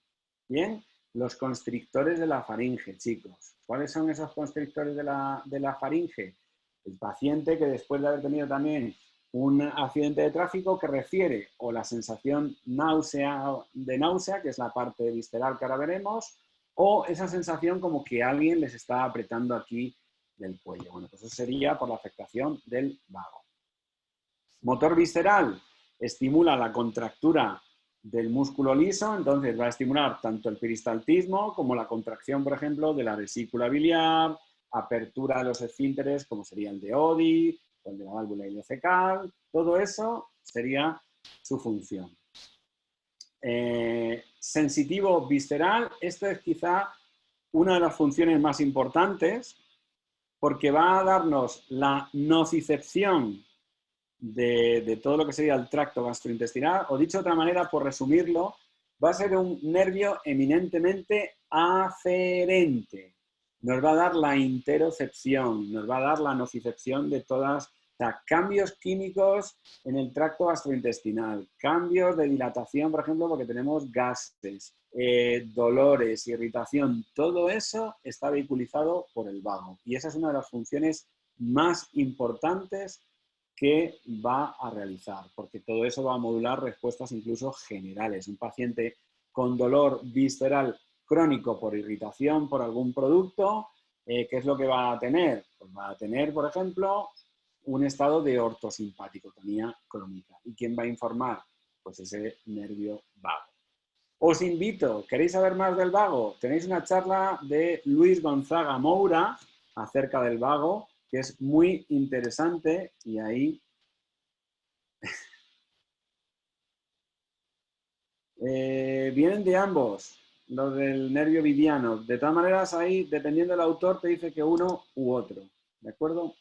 Bien, los constrictores de la faringe, chicos. ¿Cuáles son esos constrictores de la faringe? El paciente que después de haber tenido también un accidente de tráfico, que refiere o la sensación de náusea, que es la parte visceral que ahora veremos, o esa sensación como que alguien les está apretando aquí del cuello. Bueno, pues eso sería por la afectación del vago. Motor visceral estimula la contractura del músculo liso, entonces va a estimular tanto el peristaltismo como la contracción, por ejemplo, de la vesícula biliar, apertura de los esfínteres, como sería el de Oddi, o el de la válvula ileocecal. Todo eso sería su función. Sensitivo visceral, esta es quizá una de las funciones más importantes, porque va a darnos la nocicepción de todo lo que sería el tracto gastrointestinal, o dicho de otra manera, por resumirlo, va a ser un nervio eminentemente aferente. Nos va a dar la interocepción, nos va a dar la nocicepción de todas, o sea, cambios químicos en el tracto gastrointestinal, cambios de dilatación, por ejemplo, porque tenemos gases, dolores, irritación, todo eso está vehiculizado por el vago. Y esa es una de las funciones más importantes que va a realizar, porque todo eso va a modular respuestas incluso generales. Un paciente con dolor visceral crónico por irritación por algún producto, ¿qué es lo que va a tener? Pues va a tener, por ejemplo, un estado de ortosimpaticotonía crónica. ¿Y quién va a informar? Pues ese nervio vago. Os invito, ¿queréis saber más del vago? Tenéis una charla de Luis Gonzaga Moura acerca del vago, que es muy interesante y ahí vienen de ambos, los del nervio vidiano. De todas maneras, ahí, dependiendo del autor, te dice que uno u otro. ¿De acuerdo?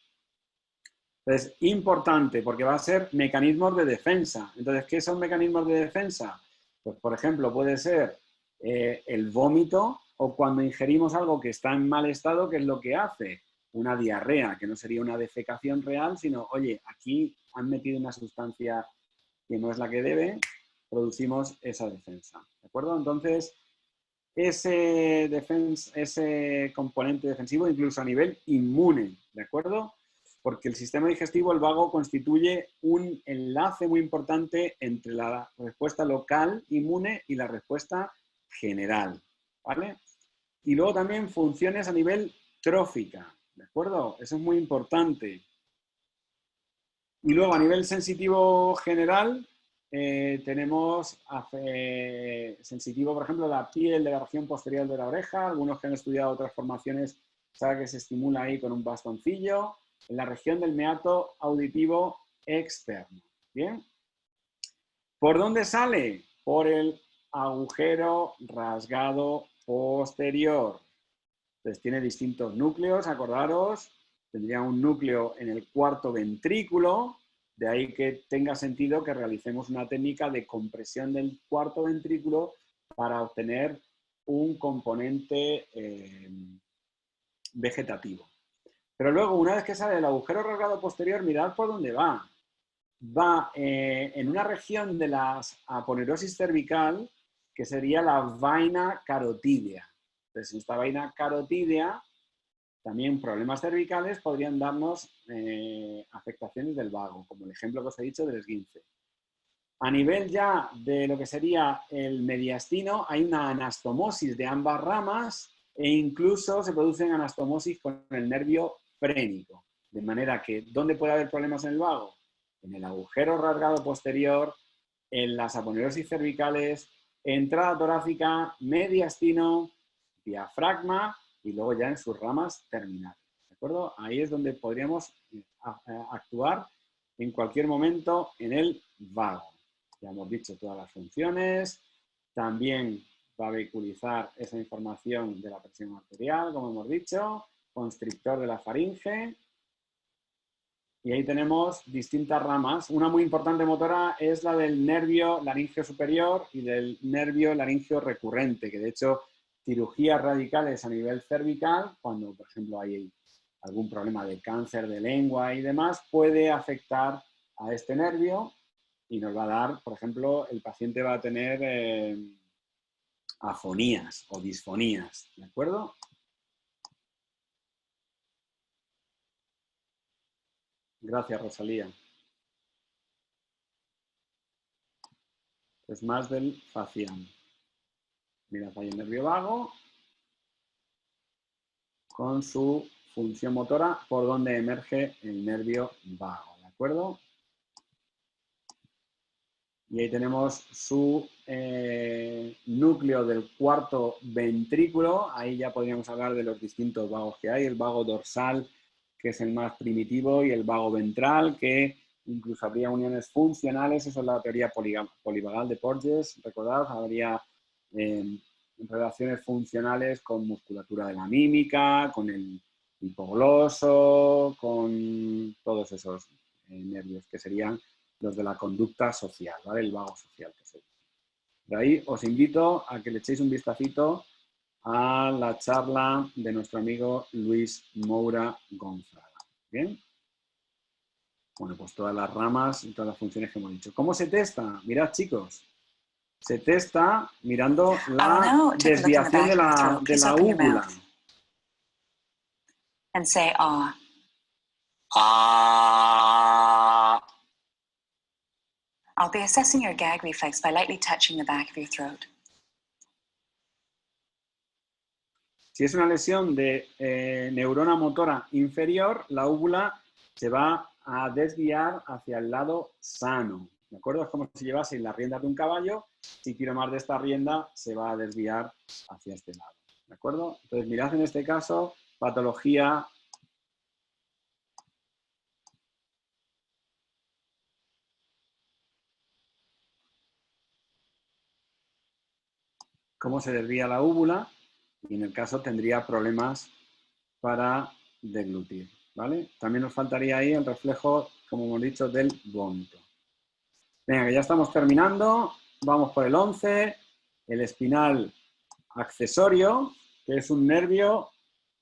Entonces, importante, porque va a ser mecanismos de defensa. Entonces, ¿qué son mecanismos de defensa? Pues, por ejemplo, puede ser el vómito o cuando ingerimos algo que está en mal estado, ¿qué es lo que hace? Una diarrea, que no sería una defecación real, sino, oye, aquí han metido una sustancia que no es la que debe, producimos esa defensa. ¿De acuerdo? Entonces, ese componente defensivo incluso a nivel inmune, ¿de acuerdo? Porque el sistema digestivo, el vago, constituye un enlace muy importante entre la respuesta local inmune y la respuesta general, ¿vale? Y luego también funciones a nivel trófica, ¿de acuerdo? Eso es muy importante. Y luego a nivel sensitivo general, tenemos sensitivo, por ejemplo, la piel de la región posterior de la oreja. Algunos que han estudiado otras formaciones saben que se estimula ahí con un bastoncillo. En la región del meato auditivo externo. ¿Bien? ¿Por dónde sale? Por el agujero rasgado posterior. Entonces tiene distintos núcleos, acordaros. Tendría un núcleo en el cuarto ventrículo, de ahí que tenga sentido que realicemos una técnica de compresión del cuarto ventrículo para obtener un componente vegetativo. Pero luego, una vez que sale el agujero rasgado posterior, mirad por dónde va. Va en una región de la aponerosis cervical, que sería la vaina carotídea. Entonces, esta vaina carotídea, también problemas cervicales podrían darnos afectaciones del vago, como el ejemplo que os he dicho del esguince. A nivel ya de lo que sería el mediastino, hay una anastomosis de ambas ramas e incluso se producen anastomosis con el nervio frénico. De manera que, ¿dónde puede haber problemas en el vago? En el agujero rasgado posterior, en las aponerosis cervicales, entrada torácica, mediastino, diafragma y luego ya en sus ramas terminales. ¿De acuerdo? Ahí es donde podríamos actuar en cualquier momento en el vago. Ya hemos dicho todas las funciones. También va a vehiculizar esa información de la presión arterial, como hemos dicho, constrictor de la faringe. Y ahí tenemos distintas ramas. Una muy importante motora es la del nervio laríngeo superior y del nervio laríngeo recurrente, que de hecho cirugías radicales a nivel cervical, cuando por ejemplo hay algún problema de cáncer de lengua y demás, puede afectar a este nervio y nos va a dar, por ejemplo, el paciente va a tener afonías o disfonías, ¿de acuerdo? Gracias, Rosalía. Es más del facial. Mirad, hay el nervio vago con su función motora por donde emerge el nervio vago, ¿de acuerdo? Y ahí tenemos su núcleo del cuarto ventrículo. Ahí ya podríamos hablar de los distintos vagos que hay. El vago dorsal, que es el más primitivo, y el vago ventral, que incluso habría uniones funcionales. Eso es la teoría polivagal de Porges. Recordad, habría relaciones funcionales con musculatura de la mímica, con el hipogloso, con todos esos nervios, que serían los de la conducta social, ¿vale? El vago social que se dice. De ahí os invito a que le echéis un vistacito a la charla de nuestro amigo Luis Moura Gonzaga. ¿Bien? Bueno, pues todas las ramas y todas las funciones que hemos dicho. ¿Cómo se testa? Mirad, chicos. Se testa mirando la desviación de la úvula. And say ah. Ah. I'll be assessing your gag reflex by lightly touching the back of your throat. Si es una lesión de neurona motora inferior, la úvula se va a desviar hacia el lado sano. ¿De acuerdo? Es como si llevaseis las riendas de un caballo. Si tiro más de esta rienda, se va a desviar hacia este lado. ¿De acuerdo? Entonces, mirad en este caso, patología. Cómo se desvía la úvula. Y en el caso tendría problemas para deglutir, ¿vale? También nos faltaría ahí el reflejo, como hemos dicho, del vómito. Venga, que ya estamos terminando. Vamos por el 11, el espinal accesorio, que es un nervio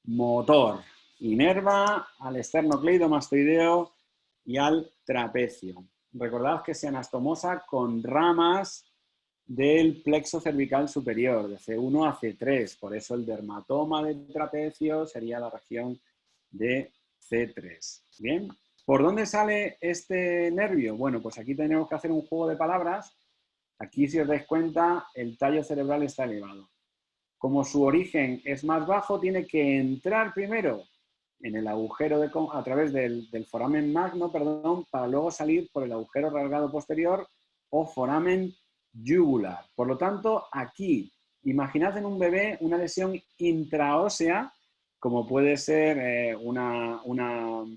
motor. Inerva al esternocleidomastoideo y al trapecio. Recordad que se anastomosa con ramas del plexo cervical superior, de C1 a C3. Por eso el dermatoma del trapecio sería la región de C3. ¿Bien? ¿Por dónde sale este nervio? Bueno, pues aquí tenemos que hacer un juego de palabras. Aquí, si os dais cuenta, el tallo cerebral está elevado. Como su origen es más bajo, tiene que entrar primero en el agujero a través del foramen magno, para luego salir por el agujero rasgado posterior o foramen yugular. Por lo tanto, aquí, imaginad en un bebé una lesión intraósea, como puede ser una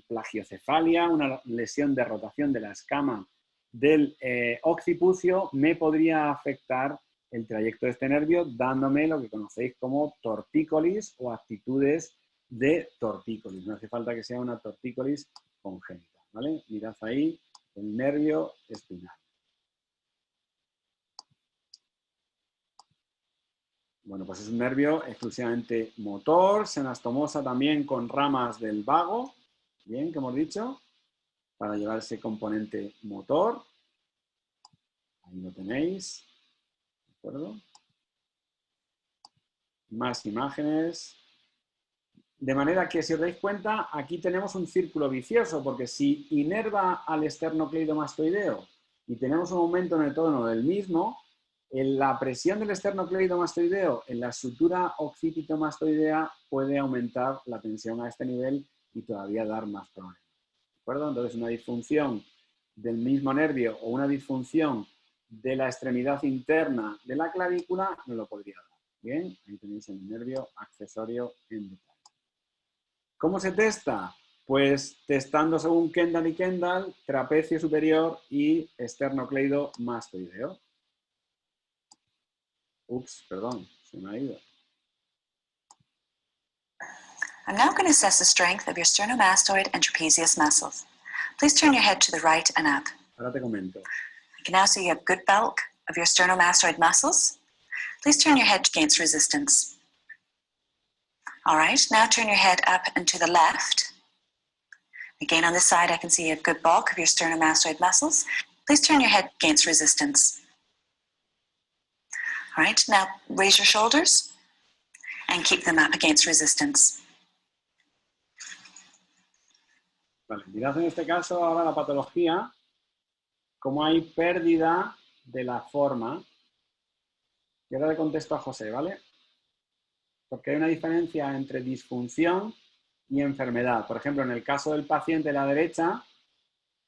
plagiocefalia, una lesión de rotación de la escama del occipucio, me podría afectar el trayecto de este nervio, dándome lo que conocéis como tortícolis o actitudes de tortícolis. No hace falta que sea una tortícolis congénita, ¿vale? Mirad ahí el nervio espinal. Bueno, pues es un nervio exclusivamente motor, se anastomosa también con ramas del vago, bien, que hemos dicho, para llevar ese componente motor. Ahí lo tenéis, ¿de acuerdo? Más imágenes. De manera que, si os dais cuenta, aquí tenemos un círculo vicioso, porque si inerva al esternocleidomastoideo y tenemos un aumento en el tono del mismo, la presión del esternocleidomastoideo en la sutura occipitomastoidea puede aumentar la tensión a este nivel y todavía dar más problemas. ¿De acuerdo? Entonces, una disfunción del mismo nervio o una disfunción de la extremidad interna de la clavícula no lo podría dar. Bien, ahí tenéis el nervio accesorio en detalle. ¿Cómo se testa? Pues testando según Kendall y Kendall, trapecio superior y esternocleidomastoideo. Ups, perdón, se me ha ido. I'm now going to assess the strength of your sternomastoid and trapezius muscles. Please turn your head to the right and up. Ahora te comento. I can now see you have good bulk of your sternomastoid muscles. Please turn your head against resistance. All right, now turn your head up and to the left. Again, on this side, I can see you have good bulk of your sternomastoid muscles. Please turn your head against resistance. All right, now raise your shoulders and keep them up against resistance. Vale, mirad en este caso ahora la patología, cómo hay pérdida de la forma. Y ahora le contesto a José, ¿vale? Porque hay una diferencia entre disfunción y enfermedad. Por ejemplo, en el caso del paciente de la derecha,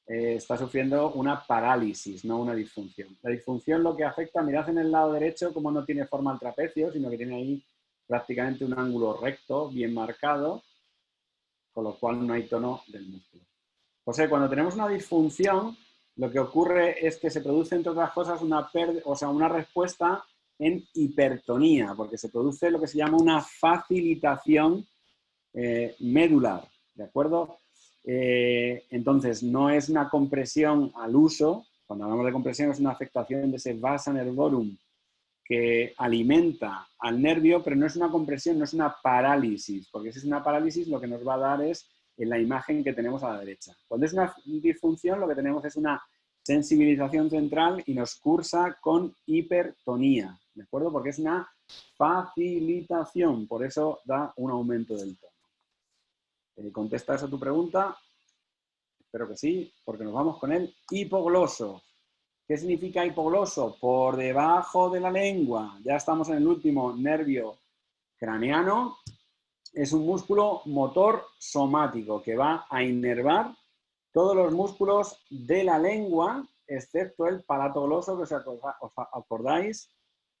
está sufriendo una parálisis, no una disfunción. La disfunción lo que afecta, mirad en el lado derecho cómo no tiene forma el trapecio, sino que tiene ahí prácticamente un ángulo recto, bien marcado, con lo cual no hay tono del músculo. José, cuando tenemos una disfunción, lo que ocurre es que se produce, entre otras cosas, una respuesta en hipertonía, porque se produce lo que se llama una facilitación medular, ¿de acuerdo? Entonces, no es una compresión al uso. Cuando hablamos de compresión es una afectación de ese vasa nervorum que alimenta al nervio, pero no es una compresión, no es una parálisis, porque si es una parálisis lo que nos va a dar es en la imagen que tenemos a la derecha. Cuando es una disfunción lo que tenemos es una sensibilización central y nos cursa con hipertonía, ¿de acuerdo? Porque es una facilitación, por eso da un aumento del tono. ¿Contesta eso tu pregunta? Espero que sí, porque nos vamos con el hipogloso. ¿Qué significa hipogloso? Por debajo de la lengua. Ya estamos en el último nervio craneano. Es un músculo motor somático que va a inervar todos los músculos de la lengua, excepto el palatogloso, que os acordáis,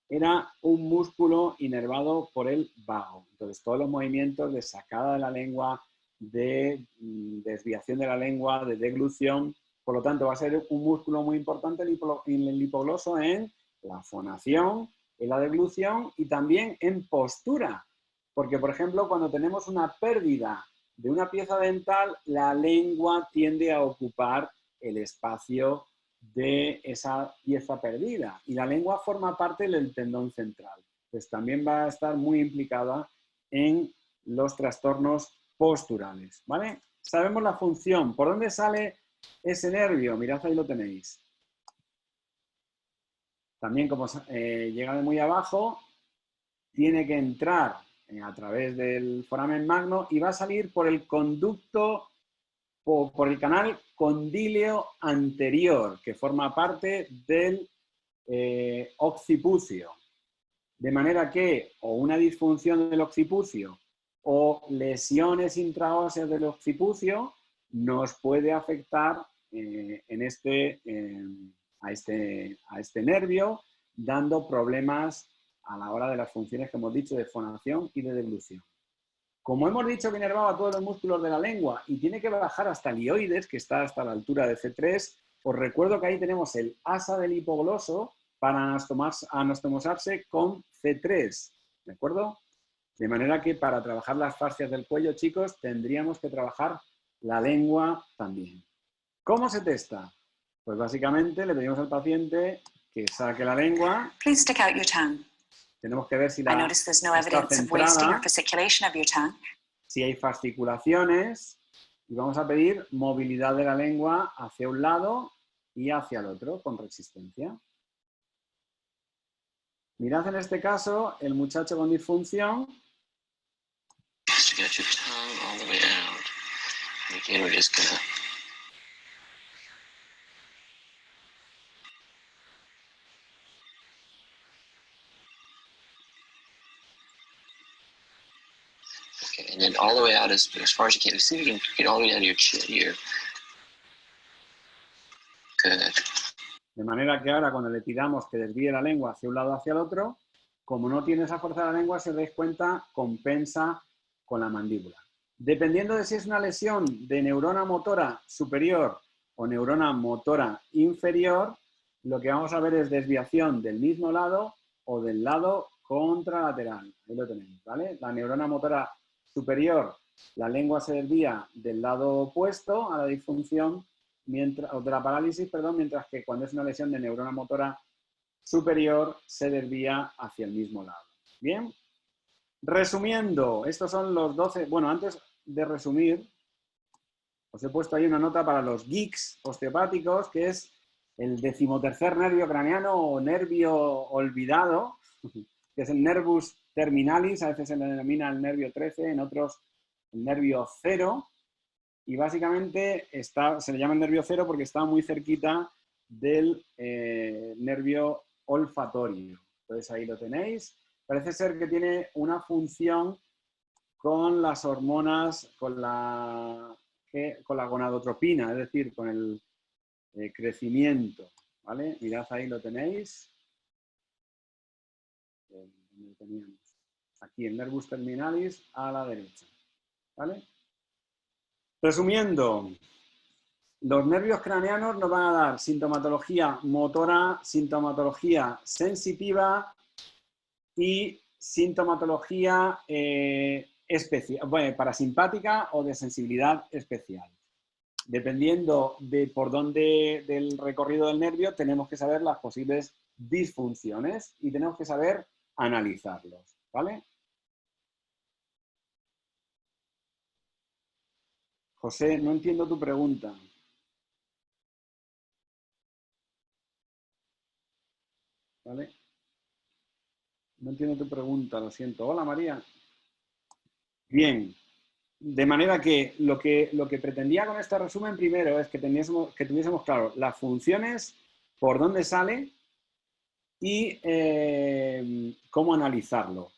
era un músculo inervado por el vago. Entonces, todos los movimientos de sacada de la lengua, de desviación de la lengua, de deglución, por lo tanto, va a ser un músculo muy importante el hipogloso en la fonación, en la deglución y también en postura. Porque, por ejemplo, cuando tenemos una pérdida de una pieza dental, la lengua tiende a ocupar el espacio de esa pieza perdida. Y la lengua forma parte del tendón central. Pues también va a estar muy implicada en los trastornos posturales, ¿vale? Sabemos la función. ¿Por dónde sale ese nervio? Mirad, ahí lo tenéis. También, como llega de muy abajo, tiene que entrar a través del foramen magno y va a salir por el conducto o por el canal condíleo anterior, que forma parte del occipucio. De manera que o una disfunción del occipucio o lesiones intraóseas del occipucio nos puede afectar a este nervio, dando problemas a la hora de las funciones que hemos dicho de fonación y de deglución. Como hemos dicho que inervaba todos los músculos de la lengua y tiene que bajar hasta el hioides, que está hasta la altura de C3, os recuerdo que ahí tenemos el asa del hipogloso para anastomosarse con C3, ¿de acuerdo? De manera que para trabajar las fascias del cuello, chicos, tendríamos que trabajar la lengua también. ¿Cómo se testa? Pues básicamente le pedimos al paciente que saque la lengua. Please stick out your tongue. Tenemos que ver si I la notice there's no está evidence of wasting or centrada, fasciculation of your tongue. si hay fasciculaciones, y vamos a pedir movilidad de la lengua hacia un lado y hacia el otro con resistencia. Mirad en este caso el muchacho con disfunción. Okay, and then all the way out as far as you can. See if you can get all the way down to your chin here. Good. De manera que ahora cuando le pidamos que desvíe la lengua hacia un lado hacia el otro, como no tiene esa fuerza de la lengua, si os dais cuenta, compensa con la mandíbula. Dependiendo de si es una lesión de neurona motora superior o neurona motora inferior, lo que vamos a ver es desviación del mismo lado o del lado contralateral. Ahí lo tenéis, ¿vale? La neurona motora superior, la lengua se desvía del lado opuesto a la disfunción, o de la parálisis, perdón, mientras que cuando es una lesión de neurona motora superior se desvía hacia el mismo lado. Bien, resumiendo, estos son los 12, bueno, antes de resumir, os he puesto ahí una nota para los geeks osteopáticos, que es el 13º nervio craneano o nervio olvidado, que es el nervus terminalis, a veces se le denomina el nervio 13, en otros el nervio 0, y básicamente se le llama el nervio 0 porque está muy cerquita del nervio olfatorio. Entonces ahí lo tenéis. Parece ser que tiene una función con las hormonas, con la gonadotropina, es decir, con el crecimiento, ¿vale? Mirad, ahí lo tenéis. Aquí el nervus terminalis a la derecha, ¿vale? Resumiendo, los nervios craneanos nos van a dar sintomatología motora, sintomatología sensitiva y sintomatología parasimpática o de sensibilidad especial. dependiendo de por dónde del recorrido del nervio, tenemos que saber las posibles disfunciones y tenemos que saber analizarlos, ¿vale? José, no entiendo tu pregunta. ¿Vale? No entiendo tu pregunta, lo siento. Hola, María. Bien. De manera que lo que pretendía con este resumen primero es que tuviésemos claro las funciones, por dónde sale y cómo analizarlo.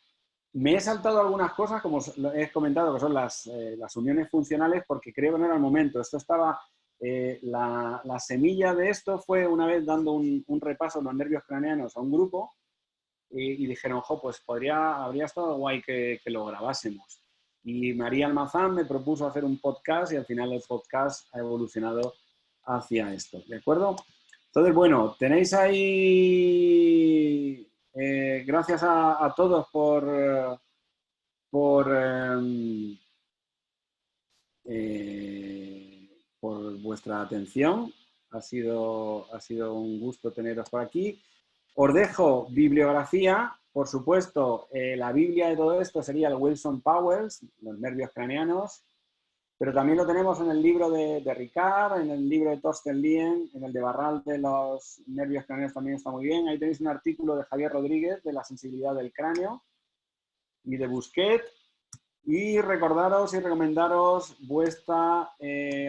Me he saltado algunas cosas, como he comentado, que son las uniones funcionales, porque creo que no era el momento. Esto estaba, la semilla de esto fue una vez dando un repaso de los nervios craneanos a un grupo y dijeron, jo, pues habría estado guay que lo grabásemos. Y María Almazán me propuso hacer un podcast y al final el podcast ha evolucionado hacia esto, ¿de acuerdo? Entonces, bueno, tenéis ahí, gracias a todos por vuestra atención. Ha sido un gusto teneros por aquí. Os dejo bibliografía, por supuesto, la Biblia de todo esto sería el Wilson Powers, los nervios craneanos, pero también lo tenemos en el libro de Ricard, en el libro de Torsten Lien, en el de Barral de los nervios craneanos también está muy bien. Ahí tenéis un artículo de Javier Rodríguez de la sensibilidad del cráneo y de Busquet. Y recordaros y recomendaros vuestra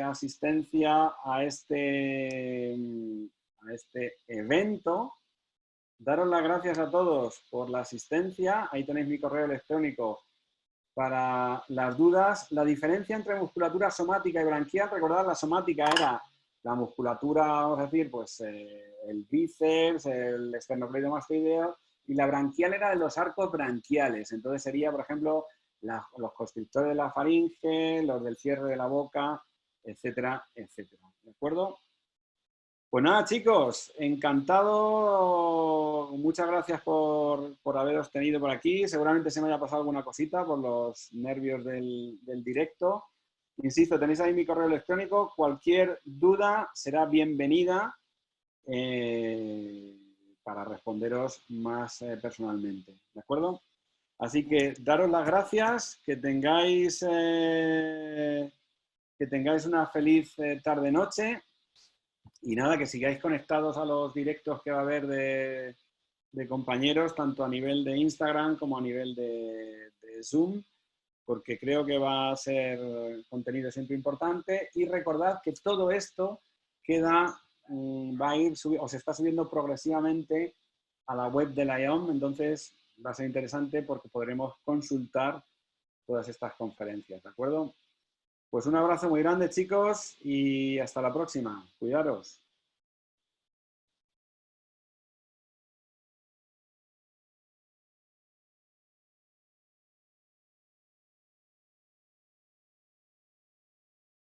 asistencia a este evento. Daros las gracias a todos por la asistencia. Ahí tenéis mi correo electrónico para las dudas. La diferencia entre musculatura somática y branquial, recordad, la somática era la musculatura, vamos a decir, pues el bíceps, el esternocleidomastoideo, y la branquial era de los arcos branquiales. Entonces sería, por ejemplo, los constrictores de la faringe, los del cierre de la boca, etcétera, etcétera. ¿De acuerdo? Pues nada, chicos, encantado. Muchas gracias por haberos tenido por aquí. Seguramente se me haya pasado alguna cosita por los nervios del directo. Insisto, tenéis ahí mi correo electrónico. Cualquier duda será bienvenida para responderos más personalmente. ¿De acuerdo? Así que daros las gracias, que tengáis una feliz tarde-noche. Y nada, que sigáis conectados a los directos que va a haber de compañeros, tanto a nivel de Instagram como a nivel de Zoom, porque creo que va a ser contenido siempre importante. Y recordad que todo esto va a ir o se está subiendo progresivamente a la web de la IOM, entonces va a ser interesante porque podremos consultar todas estas conferencias, ¿de acuerdo? Pues un abrazo muy grande, chicos, y hasta la próxima. Cuidaros.